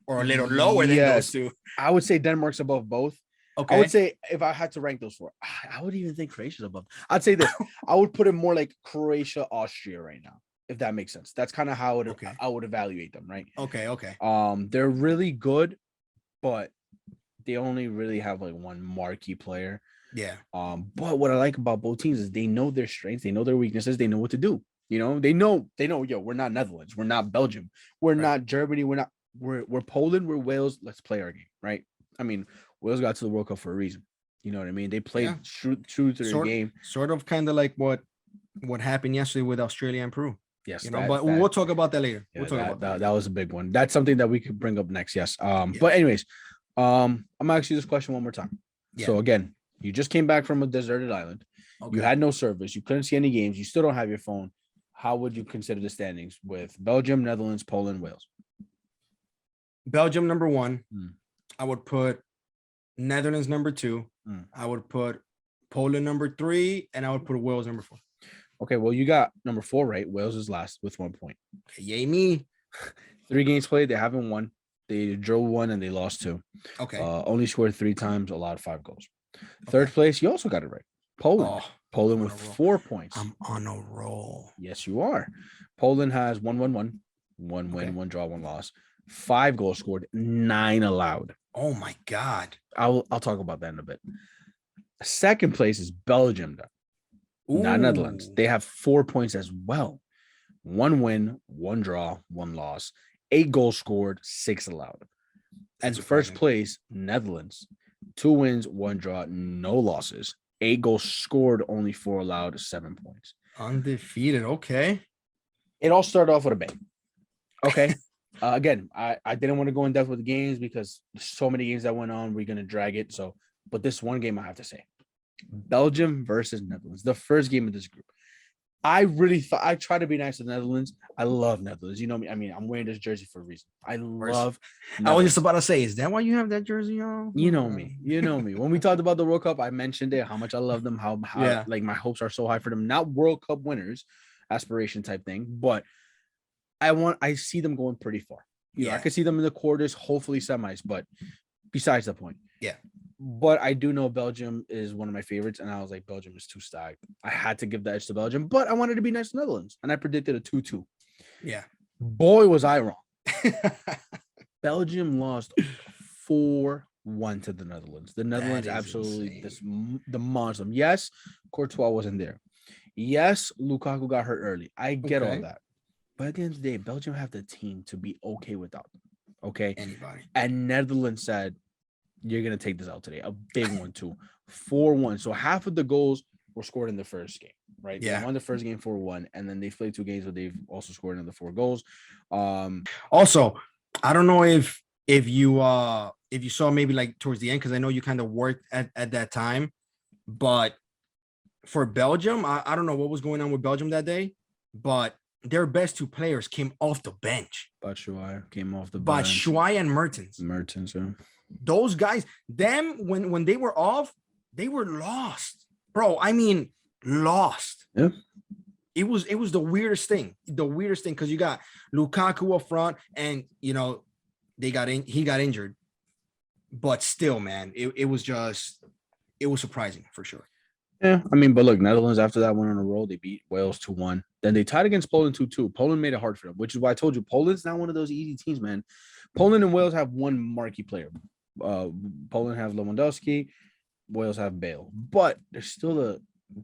or a little lower than those 2. I would say Denmark's above both. Okay. I would say if I had to rank those 4, I would even think Croatia's above. I'd say this. I would put it more like Croatia, Austria right now, if that makes sense. That's kind of how I would evaluate them, right? Okay. They're really good, but they only really have like one marquee player. Yeah. But what I like about both teams is they know their strengths, they know their weaknesses, they know what to do. You know, they know, yo, we're not Netherlands, we're not Belgium, we're not Germany, we're Poland, we're Wales. Let's play our game, right? I mean, Wales got to the World Cup for a reason. You know what I mean? They played true to their game. Sort of kind of like what happened yesterday with Australia and Peru. Yes, you know, but we'll talk about that later. Yeah, we'll talk about that. That was a big one. That's something that we could bring up next. Yes. But anyways, I'm gonna ask you this question one more time. Yeah. So again, you just came back from a deserted island. Okay. You had no service. You couldn't see any games. You still don't have your phone. How would you consider the standings with Belgium, Netherlands, Poland, Wales? Belgium number 1. I would put Netherlands number 2. I would put Poland number 3, and I would put Wales number 4. Okay, well, you got number 4 right. Wales is last with 1 point. Yay me. 3 games played, they haven't won. They drew 1 and they lost 2. Okay. Only scored 3 times, allowed 5 goals. Third place, you also got it right. Poland. Poland with 4 points. I'm on a roll. Yes, you are. Poland has 1-1-1, 1 win, 1 draw, 1 loss. 5 goals scored, 9 allowed. Oh my God. I'll talk about that in a bit. Second place is Belgium, not Netherlands. They have 4 points as well. 1 win, 1 draw, 1 loss. 8 goals scored, 6 allowed. And first place, Netherlands. 2 wins, 1 draw, no losses. 8 goals scored, only 4 allowed, 7 points. Undefeated. Okay. It all started off with a bang. Okay. Again, I didn't want to go in depth with the games because there's so many games that went on. We're going to drag it. So, but this one game I have to say, Belgium versus Netherlands, the first game of this group. I really thought I try to be nice to the Netherlands. I love Netherlands. You know me. I mean, I'm wearing this jersey for a reason. I love. I was just about to say, is that why you have that jersey on? You know me. You know me. When we talked about the World Cup, I mentioned it. How much I love them. How like my hopes are so high for them. Not World Cup winners, aspiration type thing, but I see them going pretty far. You know, I could see them in the quarters, hopefully semis. But besides the point, But I do know Belgium is one of my favorites, and I was like, Belgium is too stacked. I had to give the edge to Belgium, but I wanted to be nice to Netherlands, and I predicted a 2-2. Yeah. Boy, was I wrong. Belgium lost 4-1 to the Netherlands. The Netherlands absolutely demolished them. Yes, Courtois wasn't there. Yes, Lukaku got hurt early. I get all that. But at the end of the day, Belgium have the team to be okay without them. Okay? Anybody. And Netherlands said, you're going to take this out today. A big one, too. 4-1. So half of the goals were scored in the first game, right? Yeah. They won the first game 4-1, and then they played 2 games where they've also scored another 4 goals. Also, I don't know if you saw maybe like towards the end, because I know you kind of worked at that time, but for Belgium, I don't know what was going on with Belgium that day, but their best 2 players came off the bench. Batshuayi came off the bench. Batshuayi and Mertens. Yeah. Those guys, them when they were off, they were lost, bro. I mean, lost. Yeah. It was the weirdest thing. Because you got Lukaku up front, and you know he got injured, but still, man, it was surprising for sure. Yeah, I mean, but look, Netherlands after that went on a roll. They beat Wales 2-1. Then they tied against Poland 2-2. Poland made it hard for them, which is why I told you Poland's not one of those easy teams, man. Poland and Wales have one marquee player. Poland have Lewandowski, Wales have Bale, but they're still a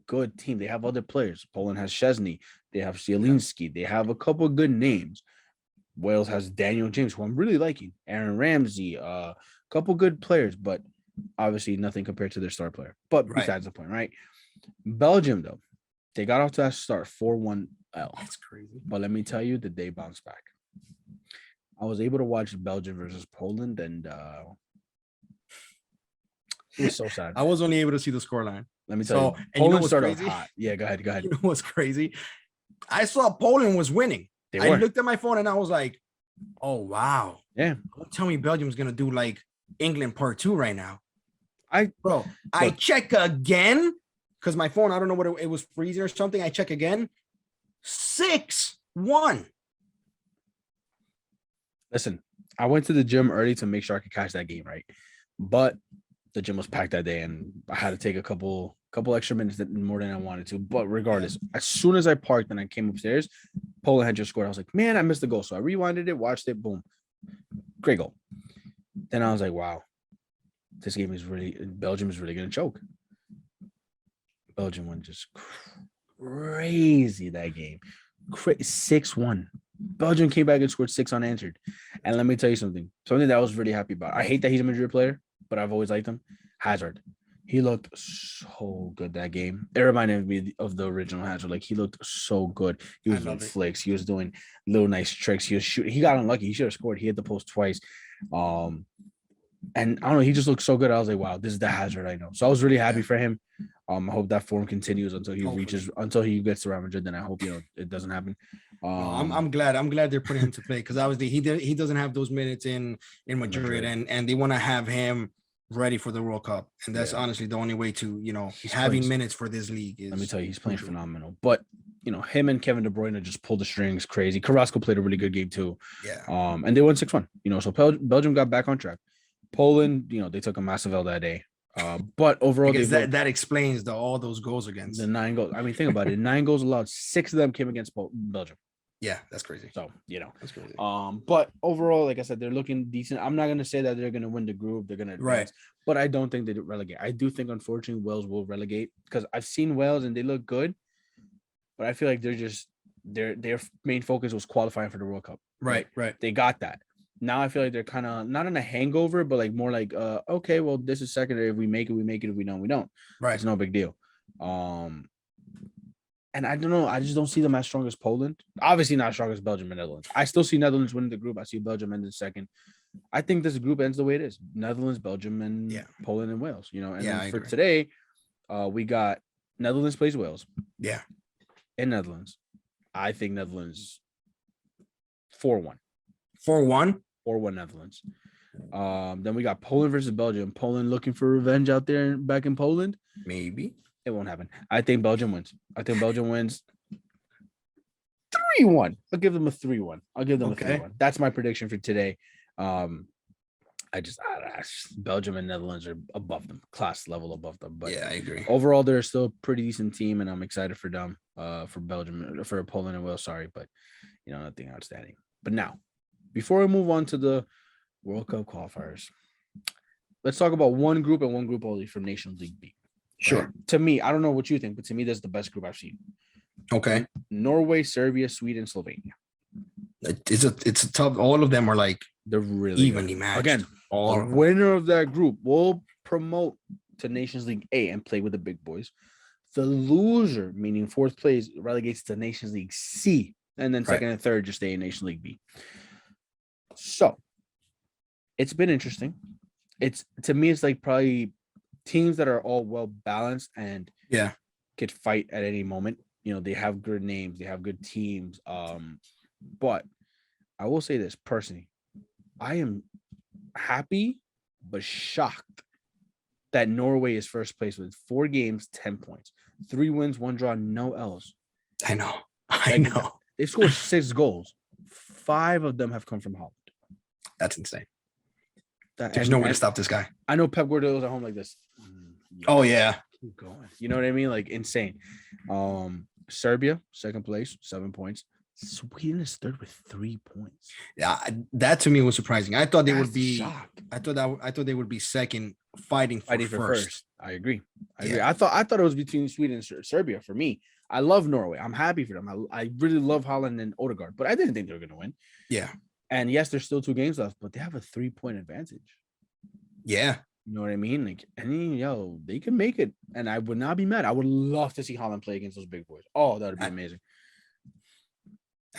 good team. They have other players. Poland has Szczesny, they have Zielinski, they have a couple of good names. Wales has Daniel James, who I'm really liking, Aaron Ramsey, a couple good players, but obviously nothing compared to their star player. But besides the point, right? Belgium, though, they got off to that start 4-1 L. That's crazy. But let me tell you, the day bounced back. I was able to watch Belgium versus Poland, and it was so sad. I was only able to see the scoreline. Let me tell you, and Poland started hot. Yeah, go ahead. You know what's crazy? I saw Poland was winning. I looked at my phone and I was like, "Oh wow, yeah." Don't tell me Belgium's gonna do like England part 2 right now." I check again because my phone, I don't know what it was freezing or something. I check again, 6-1. Listen, I went to the gym early to make sure I could catch that game, right? But the gym was packed that day, and I had to take a couple extra minutes more than I wanted to. But regardless, as soon as I parked and I came upstairs, Poland had just scored. I was like, man, I missed the goal. So I rewinded it, watched it, boom. Great goal. Then I was like, wow, Belgium is really going to choke. Belgium went just crazy that game. 6-1. Belgium came back and scored 6 unanswered. And let me tell you something that I was really happy about. I hate that he's a Madrid player, but I've always liked him. Hazard. He looked so good that game. It reminded me of the original Hazard. Like, he looked so good. He was doing flicks. He was doing little nice tricks. He was shooting. He got unlucky. He should have scored. He hit the post twice. And I don't know. He just looked so good. I was like, wow, this is the Hazard I know. So I was really happy for him. I hope that form continues until he gets to Real Madrid. Then I hope, it doesn't happen. I'm glad they're putting him to play, because obviously he doesn't have those minutes in Madrid, and they want to have him ready for the World Cup, and that's honestly the only way to having minutes for this league. Let me tell you, he's playing phenomenal. But him and Kevin De Bruyne just pulled the strings crazy. Carrasco played a really good game too. Yeah. And they won 6-1. So Belgium got back on track. Poland, they took a massive L that day. But overall, that explains all those goals against the 9 goals. I mean, think about it. 9 goals allowed. 6 of them came against Belgium. Yeah, that's crazy. So, that's crazy. But overall, like I said, they're looking decent. I'm not gonna say that they're gonna win the group. They're gonna advance, but I don't think they relegate. I do think, unfortunately, Wales will relegate because I've seen Wales and they look good, but I feel like they're just their main focus was qualifying for the World Cup. Right. They got that. Now I feel like they're kind of not in a hangover, but like more like, okay, well, this is secondary. If we make it, we make it. If we don't, we don't. Right. It's no big deal. And I don't know. I just don't see them as strong as Poland. Obviously, not as strong as Belgium and Netherlands. I still see Netherlands winning the group. I see Belgium ending second. I think this group ends the way it is: Netherlands, Belgium, and Poland and Wales. And then for today, we got Netherlands plays Wales. Yeah. In Netherlands, I think Netherlands 4-1. 4-1. 4-1 Netherlands. Then we got Poland versus Belgium. Poland looking for revenge out there back in Poland. Maybe. It won't happen. I think Belgium wins. 3-1. I'll give them a 3-1. A 3-1. That's my prediction for today. Belgium and Netherlands are above them, class level above them. But yeah, I agree. Overall, they're still a pretty decent team, and I'm excited for them. For Belgium, for Poland and Wales. Sorry, but nothing outstanding. But now, before we move on to the World Cup qualifiers, let's talk about one group and one group only from Nations League B. Sure. Right? To me, I don't know what you think, but to me, that's the best group I've seen. Okay. Norway, Serbia, Sweden, Slovenia. It's a tough. All of them are like they're really evenly matched. Again, the winner of that group will promote to Nations League A and play with the big boys. The loser, meaning fourth place, relegates to Nations League C, and then second and third just stay in Nations League B. So it's been interesting. To me, it's like probably teams that are all well balanced and could fight at any moment. They have good names, they have good teams. But I will say this personally, I am happy but shocked that Norway is first place with 4 games, 10 points, 3 wins, 1 draw, no L's. I know. They've scored 6 goals. 5 of them have come from Holland. That's insane. There's no way to stop this guy. I know Pep Guardiola's at home like this. Oh yeah. Keep going. You know what I mean? Like insane. Serbia, second place, 7 points. Sweden is third with 3 points. Yeah, that to me was surprising. I thought they would be shocked. I thought they would be second, fighting for first. I agree. I thought it was between Sweden and Serbia for me. I love Norway. I'm happy for them. I really love Holland and Odegaard, but I didn't think they were going to win. Yeah. And yes, there's still 2 games left, but they have a 3-point advantage. Yeah. You know what I mean? Like, they can make it, and I would not be mad. I would love to see Holland play against those big boys. Oh, that would be amazing.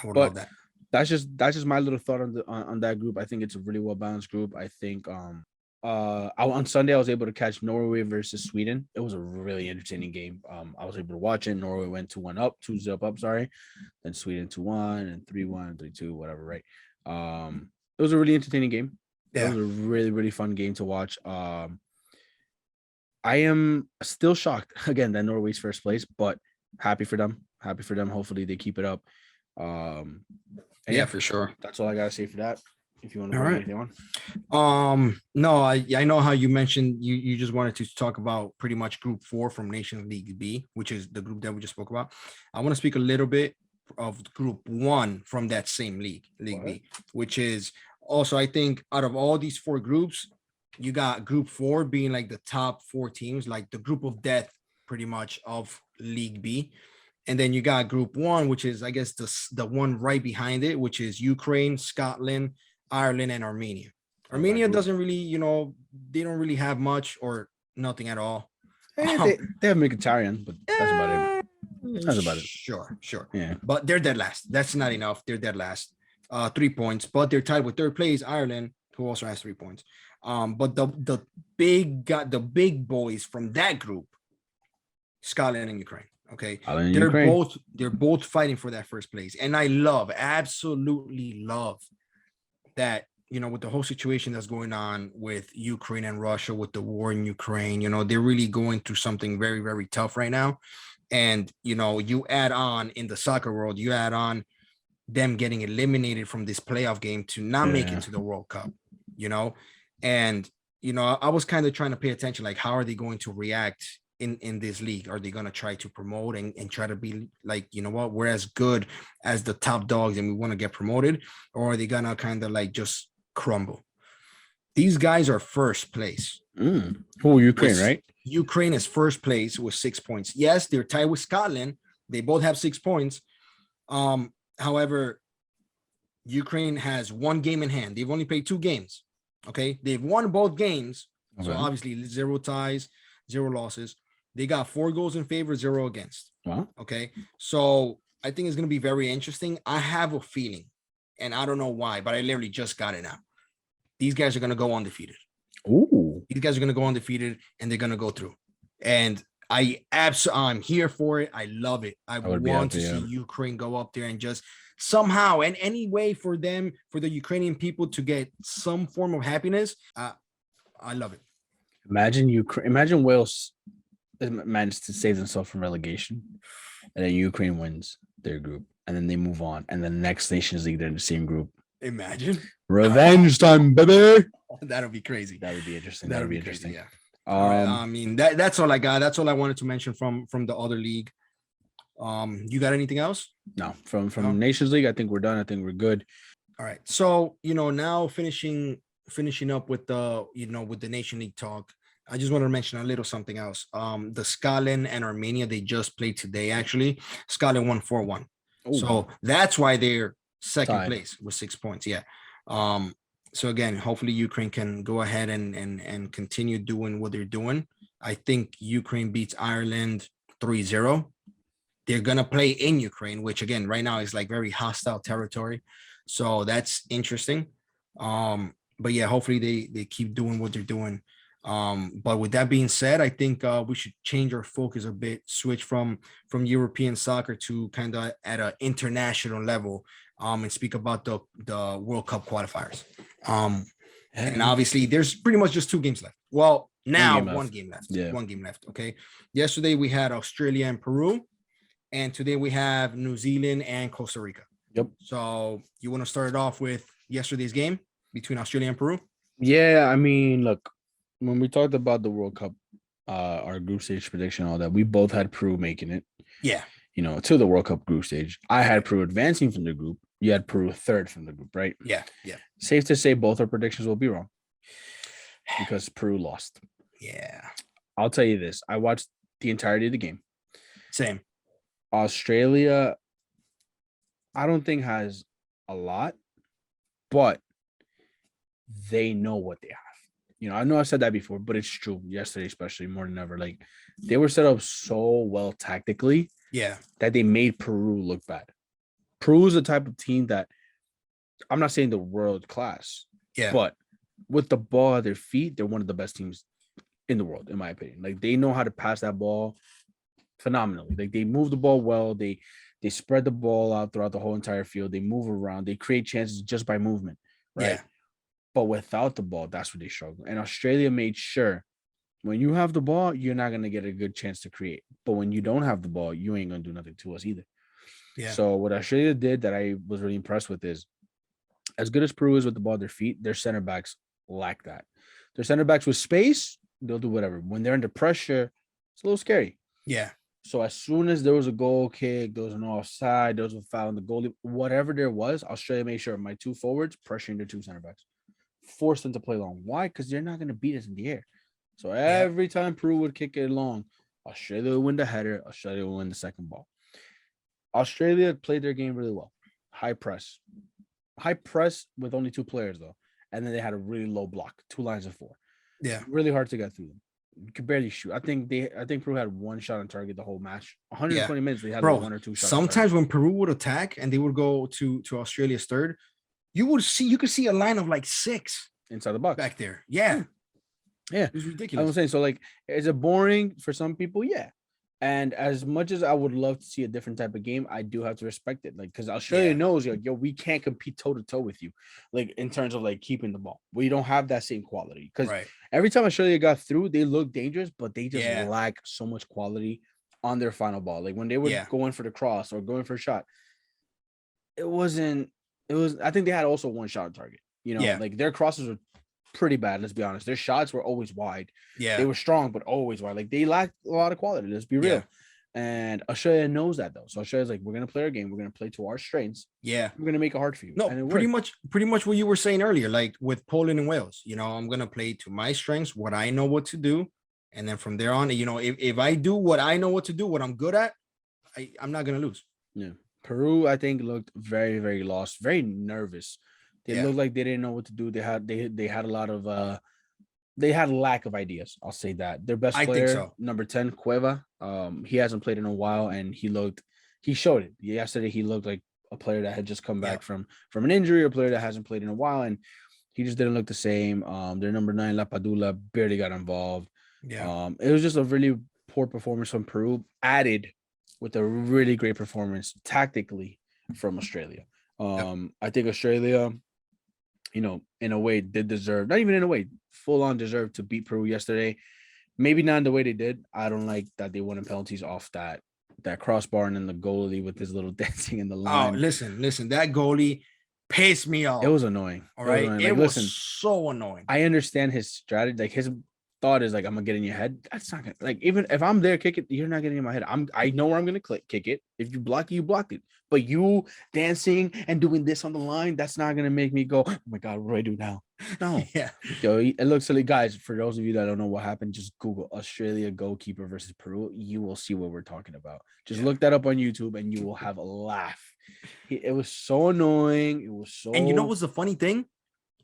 I would love that. That's just my little thought on that group. I think it's a really well balanced group. I think on Sunday I was able to catch Norway versus Sweden. It was a really entertaining game. I was able to watch it. Norway went 2-0 up, sorry. Then Sweden 2-1 and 3-1, 3-2, whatever, right? It was a really entertaining game. Yeah. It was a really, really fun game to watch. I am still shocked again that Norway's first place, but happy for them. Hopefully they keep it up. For sure. That's all I gotta say for that. If you want to put anything on. No, I know how you mentioned you just wanted to talk about pretty much Group 4 from Nations League B, which is the group that we just spoke about. I want to speak a little bit of Group 1 from that same League B, which is also, I think, out of all these 4 groups, you got Group 4 being like the top 4 teams, like the group of death, pretty much, of League B. And then you got Group 1, which is, I guess, the one right behind it, which is Ukraine, Scotland, Ireland, and Armenia. Armenia doesn't really, they don't really have much or nothing at all. They have Mkhitaryan, but that's about it. That's about it. Sure. Yeah. But they're dead last. That's not enough. They're dead last. 3 points, but they're tied with third place, Ireland, who also has 3 points. But the big boys from that group, Scotland and Ukraine. Okay. They're both fighting for that first place. And I absolutely love that, with the whole situation that's going on with Ukraine and Russia, with the war in Ukraine, they're really going through something very, very tough right now. And, you add on in the soccer world, you add on them getting eliminated from this playoff game to not make it to the World Cup, and, I was kind of trying to pay attention, like, how are they going to react in this league? Are they going to try to promote and try to be like, what, we're as good as the top dogs and we want to get promoted? Or are they going to kind of like just crumble? These guys are first place. Who, Ukraine, right? Ukraine is first place with 6 points. Yes, they're tied with Scotland. They both have 6 points. However, Ukraine has one game in hand. They've only played 2 games. Okay. They've won both games. Okay. So obviously 0 ties, 0 losses. They got 4 goals in favor, 0 against. Wow. Okay. So I think it's going to be very interesting. I have a feeling, and I don't know why, but I literally just got it now. These guys are going to go undefeated. Ooh. These guys are going to go undefeated and they're going to go through. And I'm here for it. I love it. I want to see Ukraine go up there and just somehow, and any way for them, for the Ukrainian people to get some form of happiness. I love it. Imagine Wales managed to save themselves from relegation, and then Ukraine wins their group, and then they move on, and the next Nations League they're in the same group. Imagine revenge time, baby. That'll be crazy. That would be interesting. That would be interesting. Crazy, yeah. I mean, that's all I got. That's all I wanted to mention from the other league. You got anything else? No, from Nations League, I think we're done. I think we're good. All right. So, now finishing up with with the Nation League talk, I just want to mention a little something else. The Scotland and Armenia, they just played today, actually. Scotland won 4-1. So that's why they're second place with 6 points. Yeah. So again, hopefully Ukraine can go ahead and continue doing what they're doing. I think Ukraine beats Ireland 3-0. They're going to play in Ukraine, which again, right now is like very hostile territory. So that's interesting. But yeah, hopefully they keep doing what they're doing. But with that being said, I think we should change our focus a bit, switch from European soccer to kind of at an international level, and speak about the World Cup qualifiers. And obviously there's pretty much just 2 games left. Well, now one game left. Yeah. 1 game left. Okay. Yesterday we had Australia and Peru, and today we have New Zealand and Costa Rica. Yep. So you want to start it off with yesterday's game between Australia and Peru? Yeah, I mean, look, when we talked about the World Cup, our group stage prediction, all that, we both had Peru making it. Yeah. To the World Cup group stage. I had Peru advancing from the group. You had Peru third from the group, right? Yeah. Yeah. Safe to say both our predictions will be wrong because Peru lost. Yeah. I'll tell you this. I watched the entirety of the game. Same. Australia, I don't think has a lot, but they know what they have. I know I've said that before, but it's true. Yesterday, especially more than ever, like they were set up so well tactically, that they made Peru look bad. Peru is the type of team that I'm not saying the world class, but with the ball at their feet, they're one of the best teams in the world, in my opinion. Like they know how to pass that ball phenomenally. Like they move the ball well. They spread the ball out throughout the whole entire field. They move around. They create chances just by movement, right? Yeah. But without the ball, that's where they struggle. And Australia made sure when you have the ball, you're not going to get a good chance to create. But when you don't have the ball, you ain't going to do nothing to us either. Yeah. So what Australia did that I was really impressed with is, as good as Peru is with the ball at their feet, their center backs lack that. Their center backs with space, they'll do whatever. When they're under pressure, it's a little scary. Yeah. So as soon as there was a goal kick, there was an offside, there was a foul on the goalie, whatever there was, Australia made sure my 2 forwards pressuring their 2 center backs. Forced them to play long. Why? Because they're not going to beat us in the air. So every time Peru would kick it long, Australia would win the header, Australia would win the second ball. Australia played their game really well. High press with only 2 players though. And then they had a really low block, 2 lines of 4. Yeah. Really hard to get through them. You could barely shoot. I think Peru had 1 shot on target the whole match. 120 minutes, they had 1 or 2 shots. Sometimes when Peru would attack and they would go to Australia's third, you could see a line of like 6 inside the box back there. Yeah. Yeah. It was ridiculous. I'm saying, so like, is it boring for some people? Yeah. And as much as I would love to see a different type of game, I do have to respect it. Like, because Australia knows, like, yo, we can't compete toe to toe with you, like in terms of like keeping the ball. We don't have that same quality. Because every time Australia got through, they looked dangerous, but they just lack so much quality on their final ball. Like when they were going for the cross or going for a shot, it was, I think they had also one shot on target. Like their crosses were pretty bad. Let's be honest. Their shots were always wide. Yeah. They were strong, but always wide. Like they lacked a lot of quality. Let's be real. Yeah. And Australia knows that though. So Australia's like, we're gonna play our game. We're gonna play to our strengths. Yeah. We're gonna make it hard for you. No, pretty much what you were saying earlier, like with Poland and Wales. I'm gonna play to my strengths, what I know what to do, and then from there on, if I do what I know what to do, what I'm good at, I'm not gonna lose. Yeah. Peru, I think, looked very, very lost, very nervous. They looked like they didn't know what to do. They had a lot of they had a lack of ideas. I'll say that. Their best player, number 10, Cueva, he hasn't played in a while, and he showed it. Yesterday, he looked like a player that had just come back from an injury, or a player that hasn't played in a while, and he just didn't look the same. Their number 9, Lapadula, barely got involved. Yeah. It was just a really poor performance from Peru, added with a really great performance tactically from Australia. I think Australia, in a way did deserve, not even in a way, full on deserved to beat Peru yesterday. Maybe not in the way they did. I don't like that they won in penalties off that crossbar, and then the goalie with his little dancing in the line. Oh, listen, that goalie pissed me off. It was annoying. All right. It was so annoying. I understand his strategy. Like his thought is like, I'm gonna get in your head. That's not gonna, like, even if I'm there, kick it, you're not getting in my head. I know where I'm gonna kick it. If you block it, you blocked it. But you dancing and doing this on the line, that's not gonna make me go, oh my God, what do I do now? No. Yeah. Yo, it looks silly. Guys, for those of you that don't know what happened, just Google Australia goalkeeper versus Peru. You will see what we're talking about. Just look that up on YouTube and you will have a laugh. It was so annoying. It was so. And you know what's the funny thing?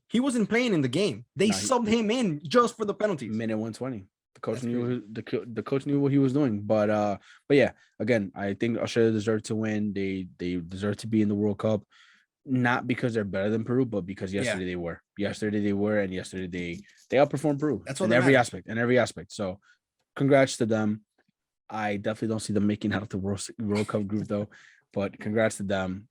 He wasn't playing in the game. They subbed him in just for the penalties. Minute 120. The coach knew the coach knew what he was doing. But yeah, again, I think Australia deserved to win. They deserve to be in the World Cup, not because they're better than Peru, but because yesterday they were. Yesterday they were, and yesterday they outperformed Peru. That's what in every aspect. In every aspect. So, congrats to them. I definitely don't see them making out of the World Cup group though. But congrats to them.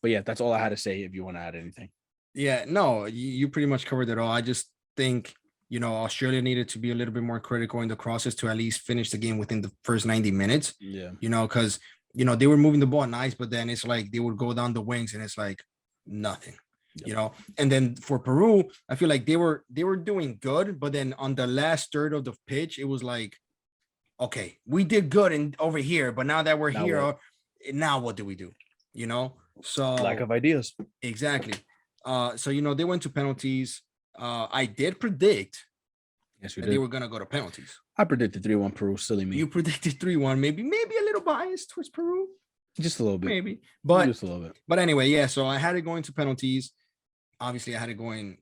But yeah, that's all I had to say. If you want to add anything. Yeah, no, you pretty much covered it all. I just think, Australia needed to be a little bit more critical in the crosses to at least finish the game within the first 90 minutes. Yeah. Because, they were moving the ball nice, but then it's like they would go down the wings and it's like nothing, And then for Peru, I feel like they were doing good, but then on the last third of the pitch, it was like, okay, we did good over here, but now that we're here, now what do we do? So lack of ideas. Exactly. So they went to penalties. I did predict that they were gonna go to penalties. I predicted 3-1 Peru. Silly me. You predicted 3-1, maybe a little biased towards Peru. Just a little bit. Maybe. But just a little bit. But anyway, yeah. So I had it going to penalties. Obviously, I had it going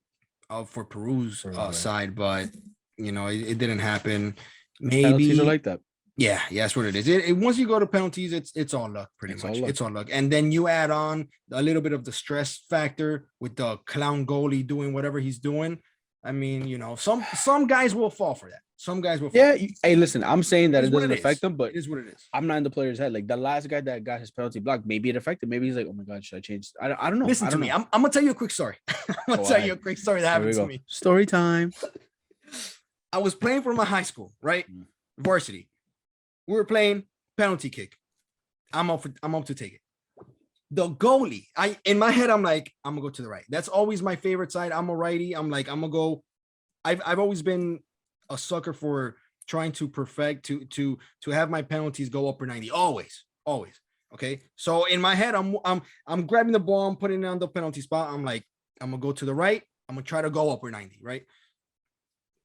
for Peru's side, but it didn't happen. Maybe penalties are like that. Yeah, that's what it is. It once you go to penalties, it's all luck, pretty much. It's all luck. And then you add on a little bit of the stress factor with the clown goalie doing whatever he's doing. I mean, some guys will fall for that. Some guys will fall. Yeah. Hey, listen, I'm saying that it doesn't affect them, but it is what it is. I'm not in the player's head. Like the last guy that got his penalty blocked, maybe it affected. Maybe he's like, oh my God, should I change? I don't know. Listen to me. I'm gonna tell you a quick story. I'm gonna tell you a quick story that happened to me. Story time. I was playing for my high school, right? Varsity. We were playing penalty kick. I'm up to take it. The goalie, in my head, I'm like, I'm gonna go to the right. That's always my favorite side. I'm a righty. I'm like, I'm gonna go. I've always been a sucker for trying to perfect to have my penalties go upper 90. Always. Okay. So in my head, I'm grabbing the ball, I'm putting it on the penalty spot. I'm like, I'm gonna go to the right. I'm gonna try to go upper 90, right?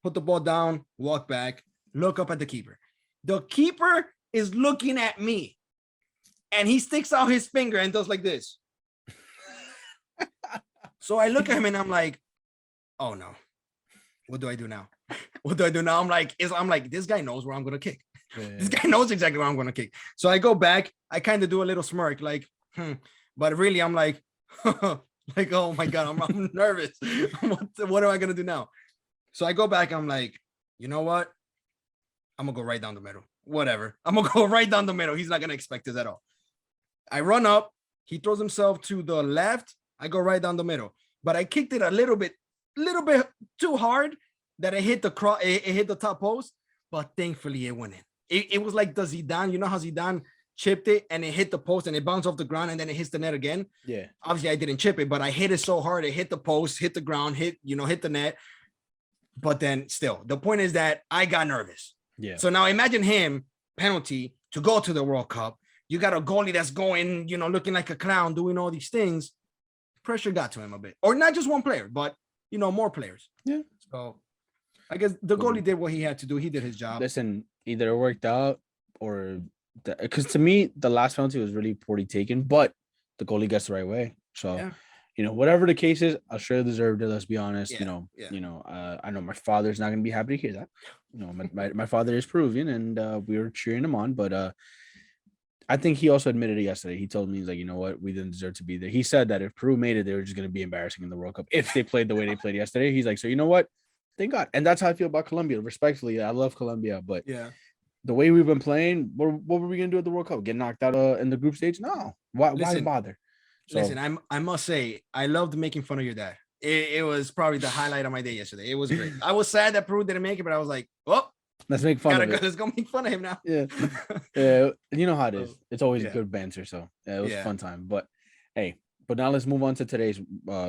Put the ball down, walk back, look up at the keeper. The keeper is looking at me and he sticks out his finger and does like this. So I look at him and I'm like, oh no, what do I do now? What do I do now? I'm like, this guy knows where I'm going to kick. Yeah. This guy knows exactly where I'm going to kick. So I go back, I kind of do a little smirk like, but really I'm like, like, oh my God, I'm nervous. What am I going to do now? So I go back, I'm like, you know what? I'm gonna go right down the middle. Whatever. I'm gonna go right down the middle. He's not gonna expect this at all. I run up. He throws himself to the left. I go right down the middle. But I kicked it a little bit too hard that it hit the top post. But thankfully it went in. It was like the Zidane. You know how Zidane chipped it and it hit the post and it bounced off the ground and then it hits the net again. Yeah. Obviously, I didn't chip it, but I hit it so hard it hit the post, hit the ground, hit the net. But then still, the point is that I got nervous. Yeah. So now imagine him penalty to go to the World Cup. You got a goalie that's going, looking like a clown, doing all these things. Pressure got to him a bit, or not just one player, but more players. Yeah. So I guess the goalie did what he had to do. He did his job. Listen, either it worked out or because to me the last penalty was really poorly taken, but the goalie gets the right way. So whatever the case is, Australia deserved it. Let's be honest. Yeah. I know my father's not gonna be happy to hear that. My father is Peruvian, and we were cheering him on, but I think he also admitted it yesterday. He told me, he's like, you know what, we didn't deserve to be there. He said that if Peru made it, they were just gonna be embarrassing in the World Cup if they played the way they played yesterday. He's like, so you know what? Thank God. And that's how I feel about Colombia. Respectfully, I love Colombia, but the way we've been playing, what were we gonna do at the World Cup? Get knocked out in the group stage? No. Why bother? So, listen, I must say, I loved making fun of your dad. It was probably the highlight of my day yesterday. It was great. I was sad that Peru didn't make it, but I was like, oh, let's make fun of it. Let's go make fun of him now. Yeah. Yeah. You know how it is. It's always good banter. So it was a fun time. But hey, now let's move on to today's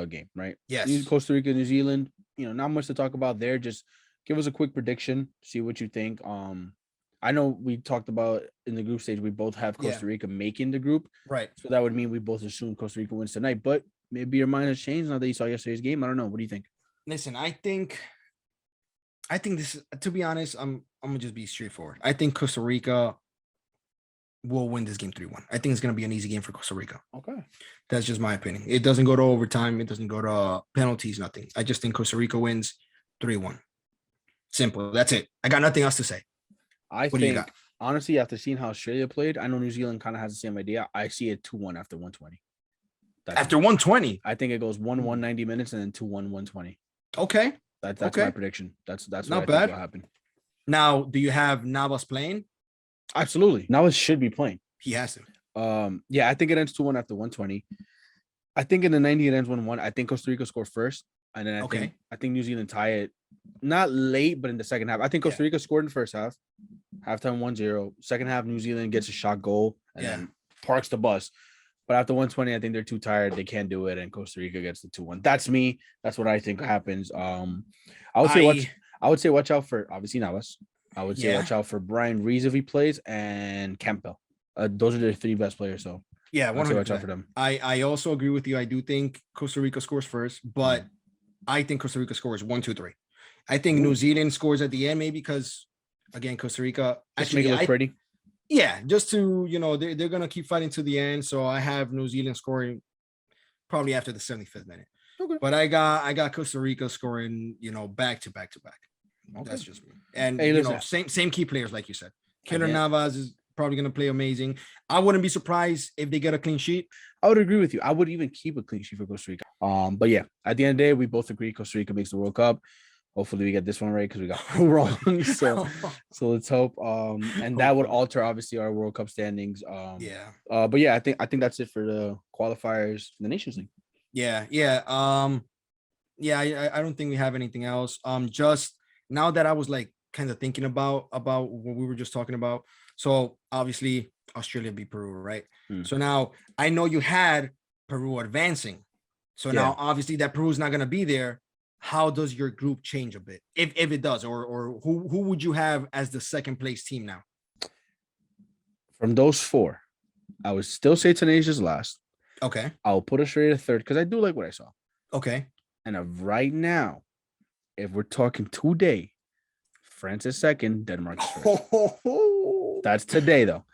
game, right? Yes. Costa Rica, New Zealand. Not much to talk about there. Just give us a quick prediction. See what you think. I know we talked about in the group stage, we both have Costa Rica making the group. Right. So that would mean we both assume Costa Rica wins tonight. But maybe your mind has changed now that you saw yesterday's game. I don't know. What do you think? Listen, I think this, to be honest, I'm gonna just be straightforward. I think Costa Rica will win this game 3-1. I think it's gonna be an easy game for Costa Rica. Okay. That's just my opinion. It doesn't go to overtime, it doesn't go to penalties, nothing. I just think Costa Rica wins 3-1. Simple. That's it. I got nothing else to say. I think honestly, after seeing how Australia played, I know New Zealand kind of has the same idea. I see it 2-1 after 120. After 120? I think it goes 1-1 90 minutes and then 2-1 120. Okay. That's my prediction. That's not what I bad. think will happen. Now, do you have Navas playing? Absolutely. Navas should be playing. He has to. I think it ends 2-1 after 120. I think in the 90 it ends 1-1. I think Costa Rica score first, and then I think New Zealand tie it. Not late, but in the second half. I think Costa Rica scored in the first half. Halftime 1-0. Second half, New Zealand gets a shot goal and then parks the bus. But after 120, I think they're too tired. They can't do it, and Costa Rica gets the 2-1. That's me. That's what I think happens. I would say watch out for obviously Navas. I would say watch out for Brian Rees if he plays, and Campbell. Those are the three best players. So yeah, watch out for them. I also agree with you. I do think Costa Rica scores first, but I think Costa Rica scores 1, 2, 3. I think New Zealand scores at the end, maybe because again, Costa Rica actually make it look pretty. Yeah, just to they're gonna keep fighting to the end. So I have New Zealand scoring probably after the 75th minute. Okay. But I got Costa Rica scoring, back to back. Okay. That's just me. And same key players like you said. Keylor Navas is probably gonna play amazing. I wouldn't be surprised if they get a clean sheet. I would agree with you. I would even keep a clean sheet for Costa Rica. But yeah, at the end of the day, we both agree Costa Rica makes the World Cup. Hopefully we get this one right because we got wrong. So let's hope. And that would alter obviously our World Cup standings. But yeah, I think that's it for the qualifiers in the Nations League. Yeah. I don't think we have anything else. Just now that I was like kind of thinking about what we were just talking about. So obviously Australia beat Peru, right? So now I know you had Peru advancing. So now obviously that Peru's not gonna be there. How does your group change a bit, if it does, or who would you have as the second place team now? From those four, I would still say Tunisia's last. Okay. I'll put Australia third because I do like what I saw. Okay. And right now, if we're talking today, France is second, Denmark is first. That's today though.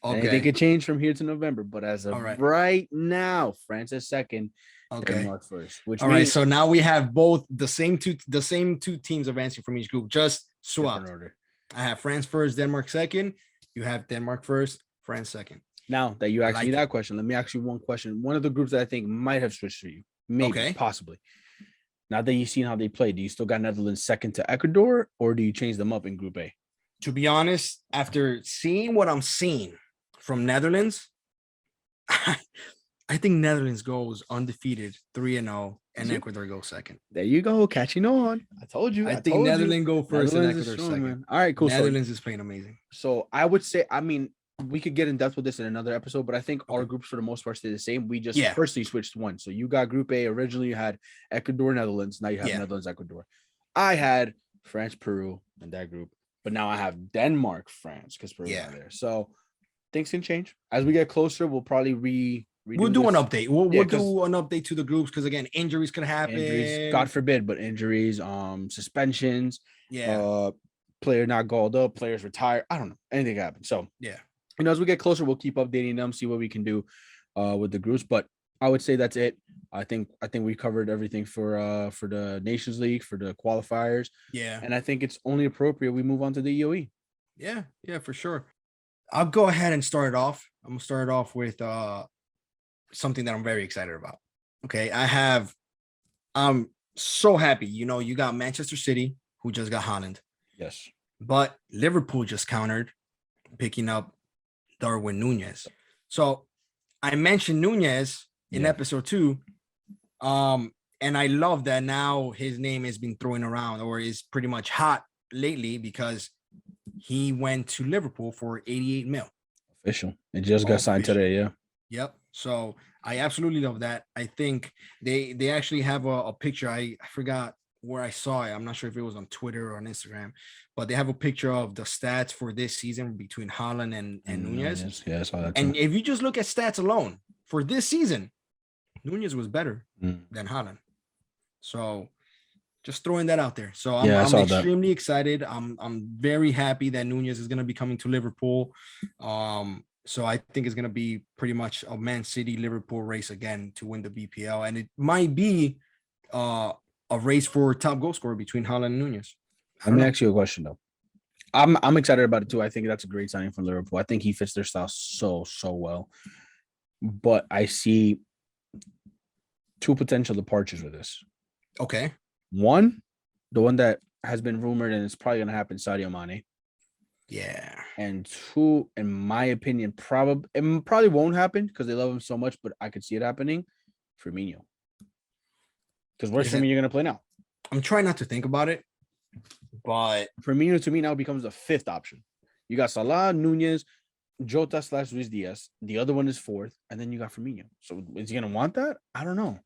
Okay. Anything could change from here to November, but as of right now, France is second. Okay. Denmark first. Which all right. So now we have both the same two teams advancing from each group. Just swap. Order. I have France first, Denmark second. You have Denmark first, France second. Now that you asked me that question, let me ask you one question. One of the groups that I think might have switched for you, maybe, possibly. Now that you've seen how they play, do you still got Netherlands second to Ecuador, or do you change them up in Group A? To be honest, after seeing what I'm seeing from Netherlands, I think Netherlands goes undefeated 3-0, and Ecuador goes second. There you go, catching on. I told you. I think Netherlands go first and Netherlands is Ecuador strong, second. man. All right, cool. Netherlands is playing amazing. So I would say, I mean, we could get in depth with this in another episode, but I think our groups for the most part stay the same. We just firstly switched one. So you got Group A. Originally you had Ecuador, Netherlands. Now you have Netherlands, Ecuador. I had France, Peru in that group, but now I have Denmark, France, because Peru's not there. So things can change as we get closer. We'll probably we'll do an update. We'll do an update to the groups because again, injuries can happen. Injuries, God forbid, but injuries, suspensions, player not called up, players retire. I don't know. Anything can happen. So as we get closer, we'll keep updating them, see what we can do with the groups. But I would say that's it. I think we covered everything for the Nations League, for the qualifiers. Yeah. And I think it's only appropriate we move on to the EOE. Yeah, for sure. I'll go ahead and start it off. I'm gonna start it off with something that I'm very excited about. Okay. I'm so happy. You got Manchester City, who just got Haaland. Yes. But Liverpool just countered, picking up Darwin Núñez. So I mentioned Núñez in episode 2. And I love that now his name has been thrown around or is pretty much hot lately because he went to Liverpool for 88 mil. Official. It just got signed today. Yeah. Yep. So I absolutely love that. I think they actually have a picture. I forgot where I saw it. I'm not sure if it was on Twitter or on Instagram, but they have a picture of the stats for this season between Haaland and Núñez. Yeah, I saw that too. And if you just look at stats alone for this season, Núñez was better than Haaland. So just throwing that out there. So I'm extremely excited. I'm very happy that Núñez is going to be coming to Liverpool. So I think it's going to be pretty much a Man City Liverpool race again to win the BPL, and it might be a race for top goal scorer between Haaland and Núñez. Let me ask you a question though. I'm excited about it too. I think that's a great signing from Liverpool. I think he fits their style so well. But I see 2 potential departures with this. Okay. One, the one that has been rumored and it's probably going to happen, Sadio Mane. Yeah. And 2, in my opinion, probably won't happen because they love him so much, but I could see it happening. Firmino. Because where's Firmino going to play now? I'm trying not to think about it, but Firmino to me now becomes the 5th option. You got Salah, Núñez, Jota / Luis Diaz. The other one is 4th, and then you got Firmino. So is he going to want that? I don't know.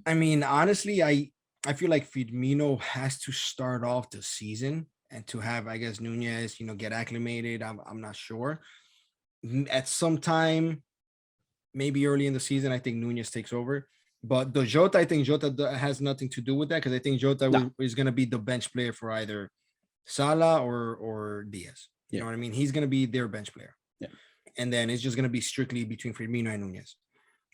I mean, honestly, I feel like Firmino has to start off the season and to have, I guess, Núñez, get acclimated. I'm not sure. At some time, maybe early in the season, I think Núñez takes over. But the Jota, I think Jota has nothing to do with that because I think Jota is going to be the bench player for either Salah or Diaz. You know what I mean? He's going to be their bench player. Yeah. And then it's just going to be strictly between Firmino and Núñez.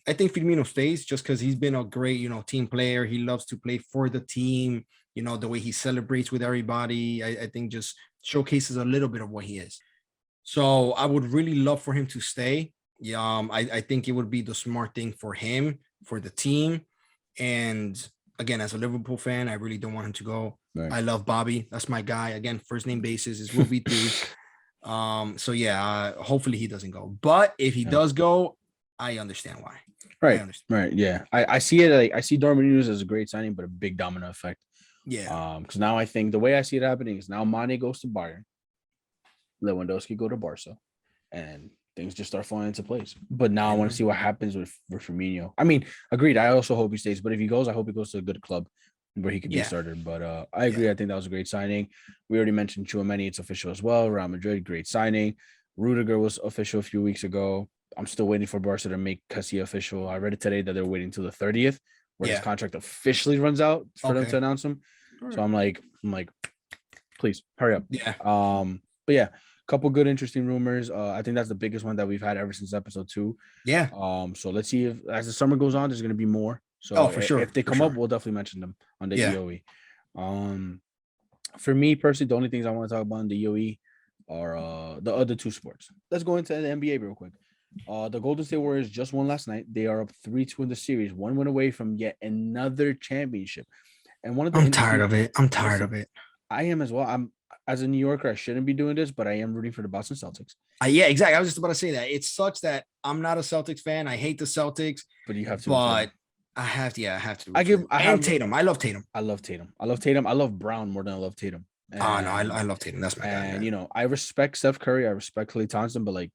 I think Firmino stays just because he's been a great, team player. He loves to play for the team. The way he celebrates with everybody, I think just showcases a little bit of what he is. So I would really love for him to stay. Yeah, I think it would be the smart thing for him, for the team. And again, as a Liverpool fan, I really don't want him to go. Right. I love Bobby. That's my guy. Again, first name basis is will be through. So yeah, hopefully he doesn't go. But if he does go, I understand why. Right. Right. Yeah. I see it. Like I see Darwin Núñez as a great signing, but a big domino effect. Yeah. Because now I think the way I see it happening is now Mane goes to Bayern, Lewandowski go to Barca, and things just start falling into place. But now I want to see what happens with Firmino. I mean, agreed. I also hope he stays, but if he goes, I hope he goes to a good club where he can be started. But I agree. I think that was a great signing. We already mentioned Tchouaméni. It's official as well. Real Madrid, great signing. Rudiger was official a few weeks ago. I'm still waiting for Barca to make Kessie official. I read it today that they're waiting till the 30th, where his contract officially runs out for them to announce him. Right. So I'm like, please hurry up. Yeah. But yeah, a couple good, interesting rumors. I think that's the biggest one that we've had ever since episode 2. Yeah. So let's see if as the summer goes on, there's going to be more. So for sure. If they come up, we'll definitely mention them on the EOE. For me personally, the only things I want to talk about in the EOE are the other 2 sports. Let's go into the NBA real quick. The Golden State Warriors just won last night. They are up 3-2 in the series. One win away from yet another championship. And one of the I'm tired of it. I am as well. as a New Yorker, I shouldn't be doing this, but I am rooting for the Boston Celtics. Yeah, exactly. I was just about to say that. It sucks that I'm not a Celtics fan. I hate the Celtics, But you have to. but I have to. Yeah, I have to. I have Tatum. I love Tatum. I love Tatum. I love Tatum. I love Brown more than I love Tatum. No, I love Tatum. That's my guy. And you know, I respect Steph Curry. I respect Klay Thompson, but like,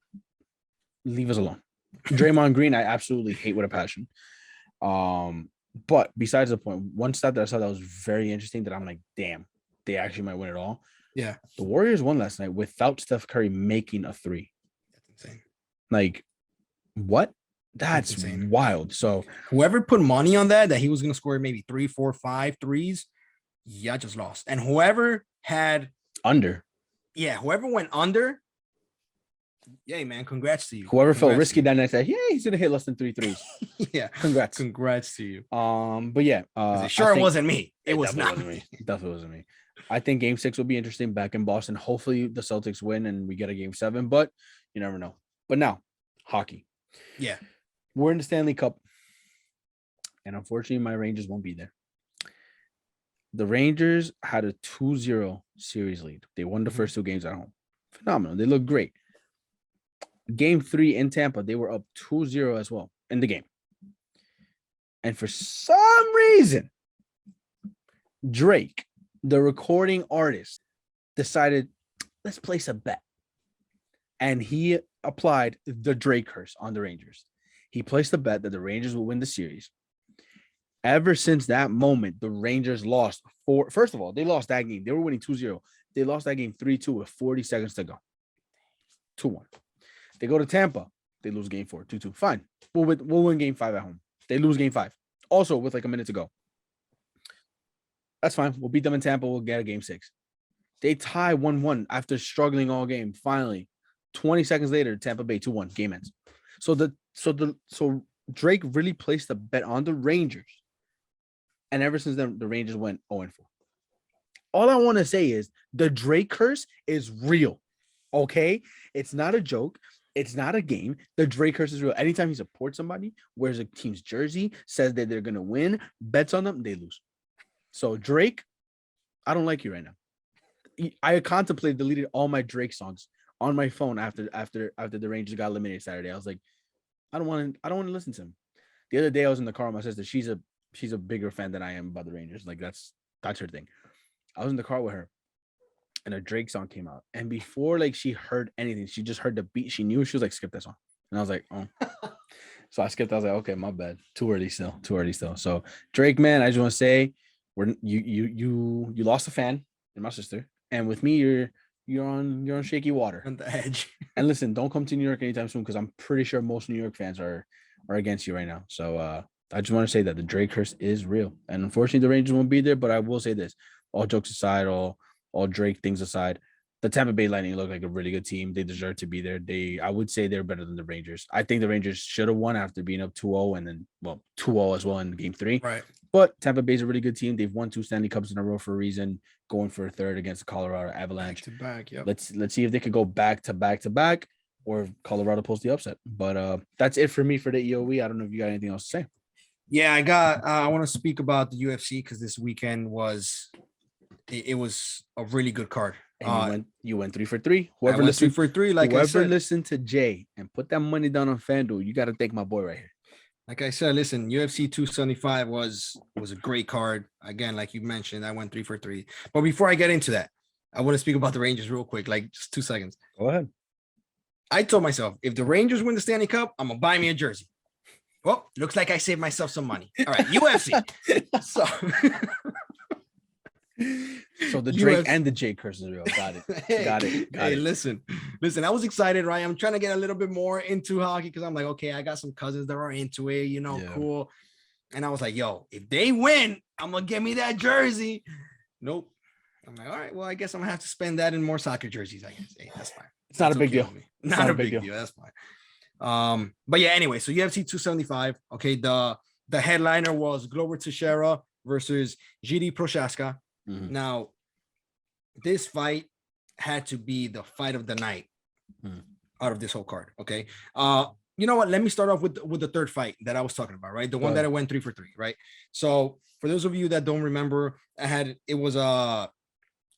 leave us alone. Draymond Green, I absolutely hate with a passion. But besides the point, one stat that I saw that was very interesting that I'm like, damn, they actually might win it all. Yeah. The Warriors won last night without Steph Curry making a three. That's insane. Like, what? That's insane. Wild. So whoever put money on that he was going to score maybe 3, 4, 5 threes, yeah, just lost. And whoever had under, whoever went under, yay, man, congrats to you. Whoever felt risky that night said, yeah, he's gonna hit less than 3 threes. Yeah, congrats to you. But yeah, it wasn't me. It was not me. It definitely wasn't me. I think Game 6 will be interesting back in Boston. Hopefully, the Celtics win and we get a Game 7, but you never know. But now, hockey. Yeah, we're in the Stanley Cup, and unfortunately, my Rangers won't be there. The Rangers had a 2-0 series lead. They won the first 2 games at home. Phenomenal. They look great. Game 3 in Tampa, they were up 2-0 as well in the game. And for some reason, Drake, the recording artist, decided, let's place a bet. And he applied the Drake curse on the Rangers. He placed a bet that the Rangers will win the series. Ever since that moment, the Rangers lost 4. First of all, they lost that game. They were winning 2-0. They lost that game 3-2 with 40 seconds to go. 2-1. They go to Tampa. They lose game 4, 2-2. Fine. We'll win game 5 at home. They lose game 5. Also with like a minute to go. That's fine. We'll beat them in Tampa. We'll get a game 6. They tie 1-1 after struggling all game. Finally, 20 seconds later, Tampa Bay 2-1. Game ends. So Drake really placed a bet on the Rangers. And ever since then, the Rangers went 0-4. All I want to say is the Drake curse is real. Okay? It's not a joke. It's not a game. The Drake curse is real. Anytime he supports somebody, wears a team's jersey, says that they're going to win, bets on them, they lose. So Drake, I don't like you right now. I contemplated deleted all my Drake songs on my phone after the Rangers got eliminated Saturday. I was like, I don't want to listen to him. The other day I was in the car with my sister. She's a bigger fan than I am about the Rangers. Like that's her thing. I was in the car with her and a Drake song came out. And before like she heard anything, she just heard the beat. She knew. She was like, skip that song. And I was like, oh. So I skipped. I was like, okay, my bad. Too early still. So Drake, man, I just want to say you lost a fan and my sister. And with me, you're on shaky water. On the edge. And listen, don't come to New York anytime soon because I'm pretty sure most New York fans are against you right now. So I just want to say that the Drake curse is real. And unfortunately, the Rangers won't be there. But I will say this, all jokes aside, all Drake things aside, the Tampa Bay Lightning look like a really good team. They deserve to be there. I would say they're better than the Rangers. I think the Rangers should have won after being up 2-0 and then, 2-0 as well in game 3. Right. But Tampa Bay's a really good team. They've won 2 Stanley Cups in a row for a reason, going for a third against the Colorado Avalanche. Back to back, yep. Let's see if they could go back to back or if Colorado pulls the upset. But that's it for me for the EOE. I don't know if you got anything else to say. Yeah, I want to speak about the UFC because this weekend was a really good card. And you went 3 for 3. Whoever listened 3 for 3, like I said, listened to Jay and put that money down on FanDuel, you got to thank my boy right here. Like I said, listen, UFC 275 was a great card. Again, like you mentioned, I went 3 for 3. But before I get into that, I want to speak about the Rangers real quick, like just 2 seconds. Go ahead. I told myself, if the Rangers win the Stanley Cup, I'm gonna buy me a jersey. Well, looks like I saved myself some money. All right, UFC. So the Drake and the Jay curse is real. Got it. Got it. Listen. I was excited, right? I'm trying to get a little bit more into hockey because I'm like, okay, I got some cousins that are into it, cool. And I was like, yo, if they win, I'm gonna get me that jersey. Nope. I'm like, all right, well, I guess I'm gonna have to spend that in more soccer jerseys. I guess. Hey, that's fine. It's not a big deal. Not a big deal. That's fine. But yeah, anyway, so UFC 275. Okay, the headliner was Glover Teixeira versus Jiří Procházka. Mm-hmm. Now, this fight had to be the fight of the night out of this whole card. Okay. You know what? Let me start off with the third fight that I was talking about, right? The one that I went 3 for 3, right? So for those of you that don't remember, it was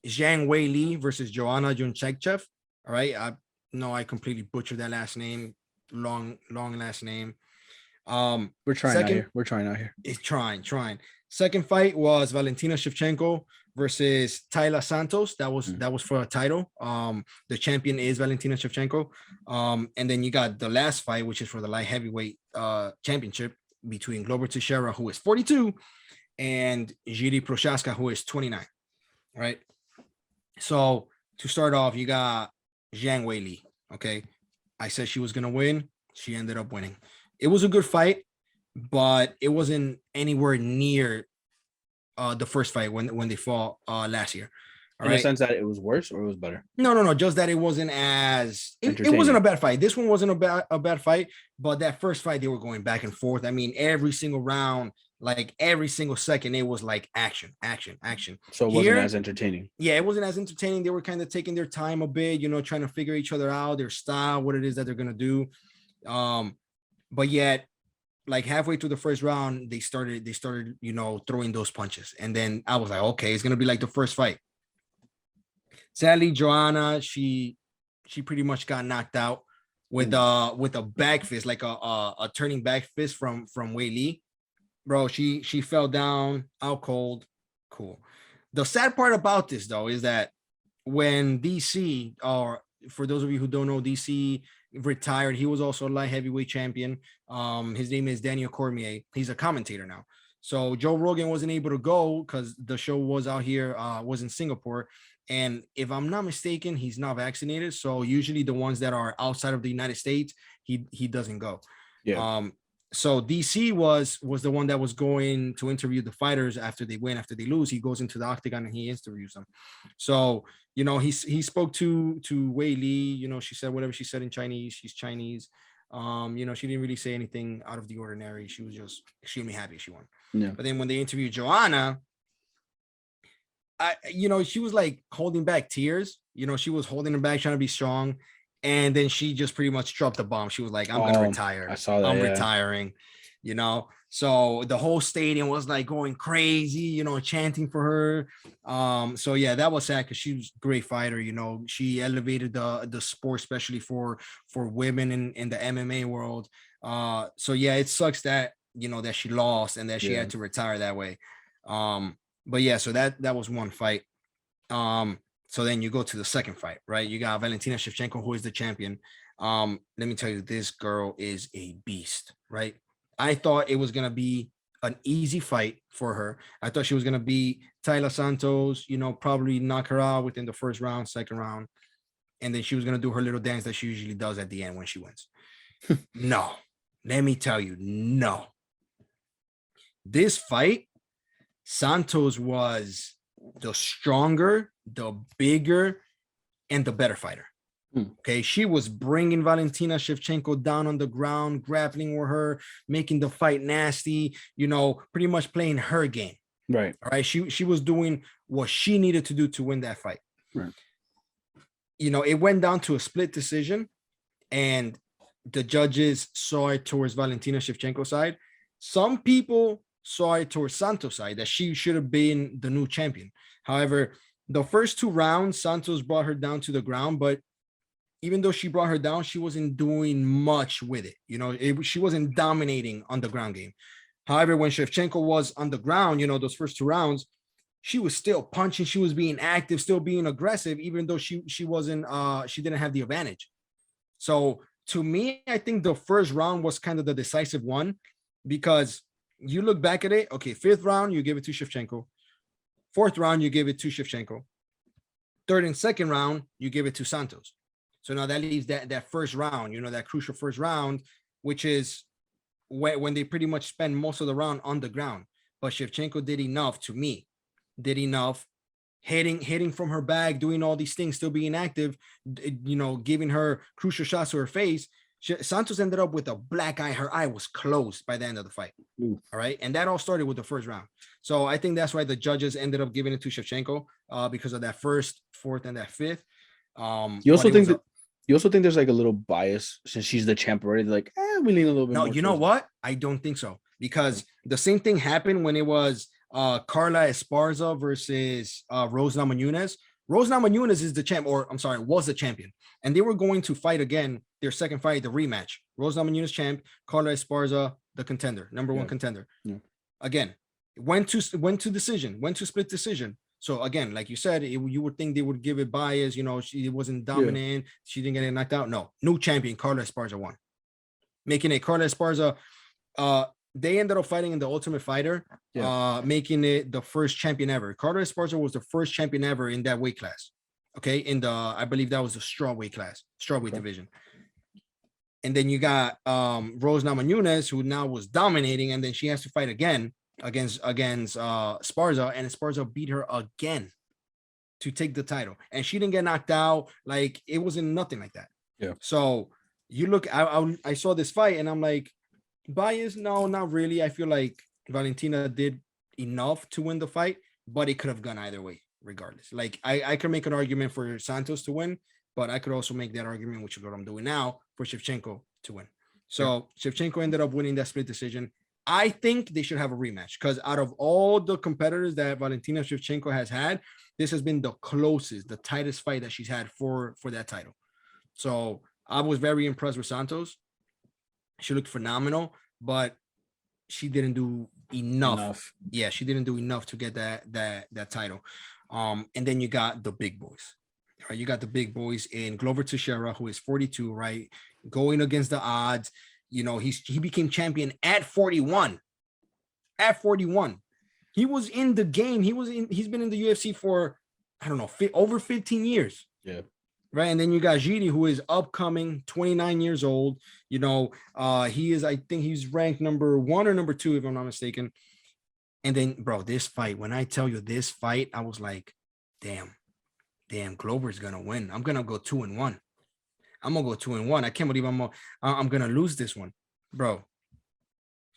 Zhang Wei Li versus Joanna Jędrzejczyk. All right. I know I completely butchered that last name. Long last name. We're trying out here. We're trying out here. It's trying. Second fight was Valentina Shevchenko versus Tayla Santos. That was for a title. The champion is Valentina Shevchenko. And then you got the last fight, which is for the light heavyweight championship between Glover Teixeira, who is 42, and Jiří Procházka, who is 29. Right. So to start off, you got Zhang Wei Li. Okay. I said she was gonna win. She ended up winning. It was a good fight, but it wasn't anywhere near the first fight when they fought last year. In the sense that it was worse or it was better? No. Just that it wasn't as it wasn't a bad fight. This one wasn't a bad fight, but that first fight they were going back and forth. I mean, every single round, like every single second, it was like action. So it wasn't as entertaining. Yeah, it wasn't as entertaining. They were kind of taking their time a bit, trying to figure each other out, their style, what it is that they're gonna do. But yet, like halfway through the first round, they started, throwing those punches. And then I was like, okay, it's gonna be like the first fight. Sadly, Joanna, she pretty much got knocked out with a back fist, like a turning back fist from Wei Li. Bro, she fell down out cold. Cool. The sad part about this though is that when DC, or for those of you who don't know, DC retired. He was also a light heavyweight champion. His name is Daniel Cormier. He's a commentator now. So Joe Rogan wasn't able to go because the show was out here, was in Singapore. And if I'm not mistaken, he's not vaccinated. So usually the ones that are outside of the United States, he doesn't go. Yeah. So DC was the one that was going to interview the fighters after they win, after they lose. He goes into the octagon and he interviews them. So, he spoke to Wei Li, she said whatever she said in Chinese. She's Chinese. She didn't really say anything out of the ordinary. She was just extremely happy she won. Yeah. But then when they interviewed Joanna, she was like holding back tears. She was holding them back, trying to be strong. And then she just pretty much dropped the bomb. She was like, I'm going to retire. I saw that. I'm retiring, So the whole stadium was like going crazy, chanting for her. So yeah, that was sad because she was a great fighter. She elevated the sport, especially for women in the MMA world. So yeah, it sucks that, that she lost and that she had to retire that way. But yeah, so that was one fight. So then you go to the second fight, right? You got Valentina Shevchenko, who is the champion. Let me tell you, this girl is a beast, right? I thought it was going to be an easy fight for her. I thought she was going to beat Tayla Santos, probably knock her out within the first round, second round. And then she was going to do her little dance that she usually does at the end when she wins. No, let me tell you, no. This fight, Santos was the stronger, the bigger, and the better fighter. Okay, she was bringing Valentina Shevchenko down on the ground, grappling with her, making the fight nasty, pretty much playing her game. Right. All right. She was doing what she needed to do to win that fight. Right. It went down to a split decision, and the judges saw it towards Valentina Shevchenko's side. Some people saw it towards Santos' side, that she should have been the new champion. However, the first two rounds, Santos brought her down to the ground, but even though she brought her down, she wasn't doing much with it. She wasn't dominating on the ground game. However, when Shevchenko was on the ground, those first two rounds, she was still punching. She was being active, still being aggressive, even though she wasn't, she didn't have the advantage. So to me, I think the first round was kind of the decisive one, because you look back at it. Okay, fifth round, you give it to Shevchenko. Fourth round, you give it to Shevchenko. Third and second round, you give it to Santos. So now that leaves that first round, that crucial first round, which is when they pretty much spend most of the round on the ground. But Shevchenko did enough, to me, hitting from her bag, doing all these things, still being active, giving her crucial shots to her face. Santos ended up with a black eye. Her eye was closed by the end of the fight. Ooh. All right. And that all started with the first round. So I think that's why the judges ended up giving it to Shevchenko, because of that first, fourth, and that fifth. You also think there's like a little bias since she's the champ already? Like, we lean a little bit. No, more you know what? I don't think so, because the same thing happened when it was Carla Esparza versus Rose Namajunas. Rose Namajunas is the champ, or I'm sorry, was the champion, and they were going to fight again. Their second fight, the rematch. Rose Namajunas champ, Carla Esparza, the contender, number one contender. Yeah. Again, went to split decision. So again, like you said, you would think they would give it bias. She wasn't dominant. She didn't get knocked out. No, new champion, Carla Esparza won, making it Carla Esparza. They ended up fighting in the Ultimate Fighter, making it the first champion ever. Carla Esparza was the first champion ever in that weight class. Okay, I believe that was the strawweight class, division. And then you got Rose Namajunas, who now was dominating, and then she has to fight again against Esparza, and Esparza beat her again to take the title, and she didn't get knocked out. Like, it wasn't nothing like that. Yeah. So you look, I saw this fight, and I'm like, bias? No, not really. I feel like Valentina did enough to win the fight, but it could have gone either way, regardless. Like, I could make an argument for Santos to win, but I could also make that argument, which is what I'm doing now, for Shevchenko to win. So Shevchenko ended up winning that split decision. I think they should have a rematch, because out of all the competitors that Valentina Shevchenko has had, this has been the closest, the tightest fight that she's had for that title. So I was very impressed with Santos. She looked phenomenal, but she didn't do enough. Yeah, she didn't do enough to get that title. And then you got the big boys. Right? You got the big boys in Glover Teixeira, who is 42, right? Going against the odds. He became champion at 41. At 41. He was in the game. He's been in the UFC for, I don't know, over 15 years. Yeah. Right. And then you got Giri, who is upcoming, 29 years old. He is, I think he's ranked number 1 or number 2, if I'm not mistaken. And then, bro, this fight, when I tell you this fight, I was like, damn, Glover's going to win. I'm going to go 2-1. I'm going to go 2-1. I can't believe I'm going to lose this one. Bro,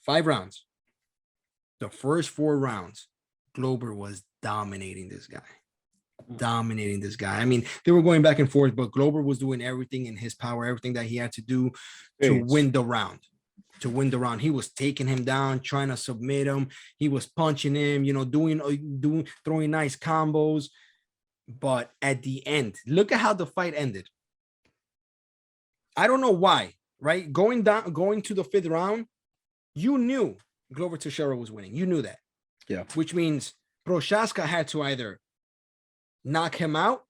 5 rounds. The first 4 rounds, Glover was dominating this guy. I mean, they were going back and forth, but Glover was doing everything in his power, everything that he had to do to win the round. He was taking him down, trying to submit him. He was punching him, throwing nice combos. But at the end, look at how the fight ended. I don't know why, right? Going to the 5th round, you knew Glover Teixeira was winning. You knew that. Yeah. Which means Prochaska had to either knock him out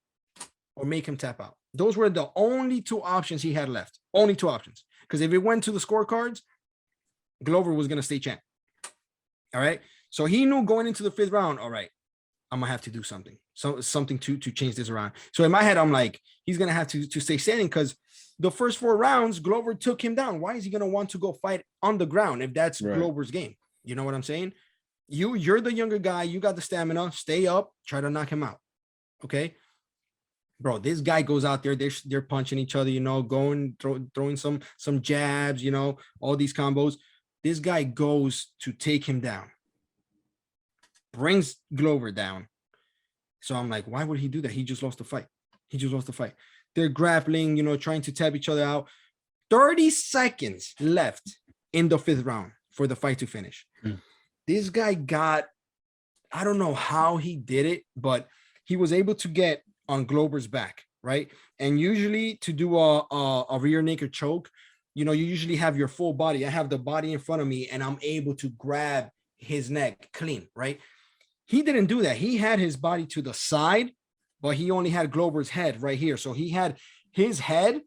or make him tap out. Those were the only 2 options he had left. Only 2 options. Because if it went to the scorecards, Glover was going to stay champ. All right. So he knew going into the 5th round, all right, I'm going to have to do something. Something to change this around. So in my head, I'm like, he's going to have to stay standing, because the first 4 rounds, Glover took him down. Why is he going to want to go fight on the ground if that's Glover's game? You know what I'm saying? You're the younger guy. You got the stamina. Stay up. Try to knock him out. Okay, bro, this guy goes out there, they're punching each other, throwing some jabs, all these combos. This guy goes to take him down, brings Glover down. So I'm like, why would he do that? He just lost the fight. They're grappling, trying to tap each other out. 30 seconds left in the 5th round for the fight to finish. This guy I don't know how he did it, but he was able to get on Glover's back, right? And usually to do a rear naked choke, you usually have your full body. I have the body in front of me, and I'm able to grab his neck clean, right? He didn't do that. He had his body to the side, but he only had Glover's head right here. So he had his head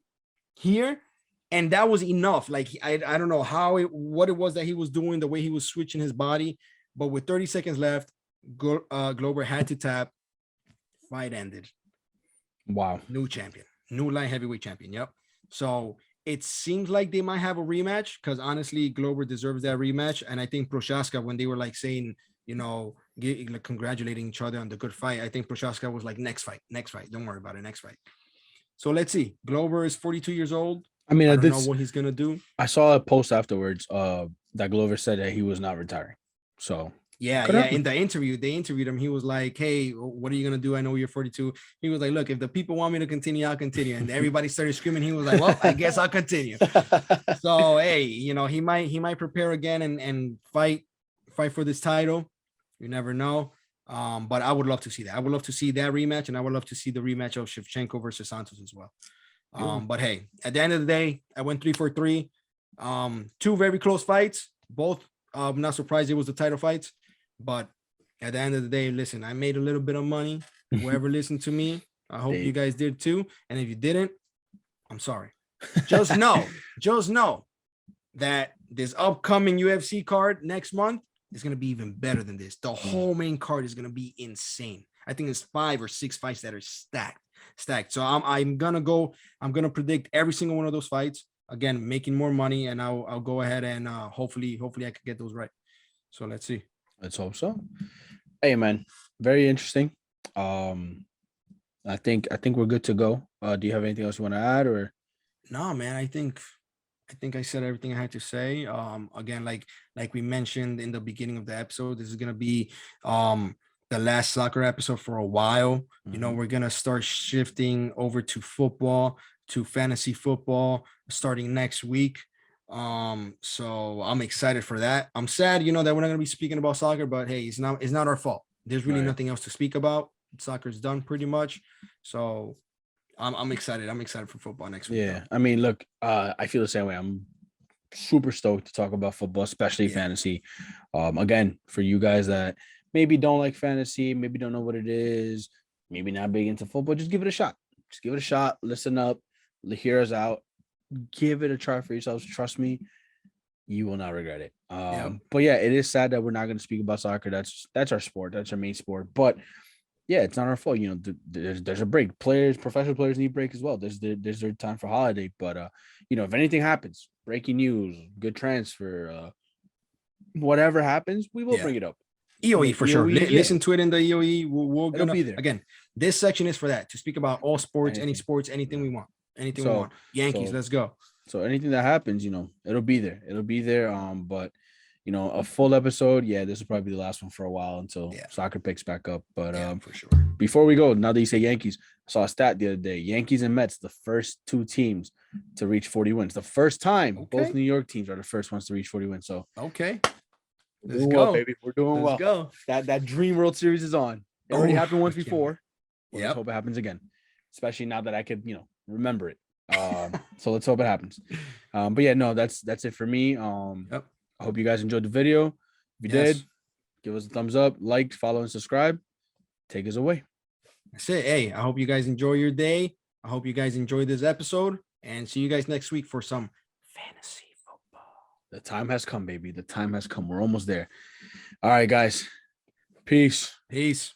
here, and that was enough. Like, I don't know what it was that he was doing, the way he was switching his body, but with 30 seconds left, Glover had to tap. Fight ended. Wow. New champion, new light heavyweight champion. Yep. So it seems like they might have a rematch, because honestly, Glover deserves that rematch. And I think Prochaska, when they were like saying, congratulating each other on the good fight, I think Prochaska was like, next fight. Don't worry about it. Next fight. So let's see. Glover is 42 years old. I mean, I don't know what he's going to do. I saw a post afterwards that Glover said that he was not retiring. So Yeah. In the interview, they interviewed him. He was like, hey, what are you going to do? I know you're 42. He was like, look, if the people want me to continue, I'll continue. And everybody started screaming. He was like, well, I guess I'll continue. So, hey, he might prepare again and fight for this title. You never know. But I would love to see that. I would love to see that rematch, and I would love to see the rematch of Shevchenko versus Santos as well. But hey, at the end of the day, I went 3 for 3. Two very close fights. Both, I'm not surprised it was the title fights. But at the end of the day, listen, I made a little bit of money. Whoever listened to me, I hope you guys did too. And if you didn't, I'm sorry. Just know that this upcoming UFC card next month is going to be even better than this. The whole main card is going to be insane. I think it's 5 or 6 fights that are stacked. So I'm going to predict every single one of those fights. Again, making more money, and I'll go ahead and hopefully I can get those right. So let's see. Let's hope so. Hey man, very interesting. I think we're good to go. Do you have anything else you want to add, or? No, man, I think I said everything I had to say. Again, like we mentioned in the beginning of the episode, this is gonna be the last soccer episode for a while. You know, we're gonna start shifting over to football, to fantasy football, starting next week. So I'm excited for that. I'm sad, you know, that we're not gonna be speaking about soccer, but hey, it's not our fault. There's really nothing else to speak about. Soccer's done pretty much. So I'm excited. I'm excited for football next week. Yeah, I mean, look, I feel the same way. I'm super stoked to talk about football, especially fantasy. Again, for you guys that maybe don't like fantasy, maybe don't know what it is, maybe not big into football, just give it a shot. Just give it a shot. Listen up. Hear us out. Give it a try for yourselves. Trust me, you will not regret it. But yeah, it is sad that we're not going to speak about soccer. That's our sport. That's our main sport. But yeah, it's not our fault. You know, there's a break. Professional players need break as well. There's their time for holiday. But you know, if anything happens, breaking news, good transfer, whatever happens, we will bring it up. EOE for sure. Listen to it in the EOE. We're gonna be there. Again, this section is for that, to speak about all sports, any sports, anything we want. Anything we want. Yankees, let's go. So anything that happens, you know, it'll be there. But you know, a full episode, this will probably be the last one for a while until soccer picks back up. But for sure. Before we go, now that you say Yankees, I saw a stat the other day. Yankees and Mets, the first 2 teams to reach 40 wins. The first time both New York teams are the first ones to reach 40 wins. So let's go, baby. We're doing well. Go. That Dream World Series is on. It already happened once before. Let's hope it happens again. Especially now that I could, you know, remember it. So let's hope it happens. But yeah, no, that's it for me. I hope you guys enjoyed the video. If you did, give us a thumbs up, like, follow, and subscribe. Take us away. That's it. Hey, I hope you guys enjoy your day. I hope you guys enjoyed this episode, and see you guys next week for some fantasy football. The time has come, baby. The time has come. We're almost there. All right, guys. Peace. Peace.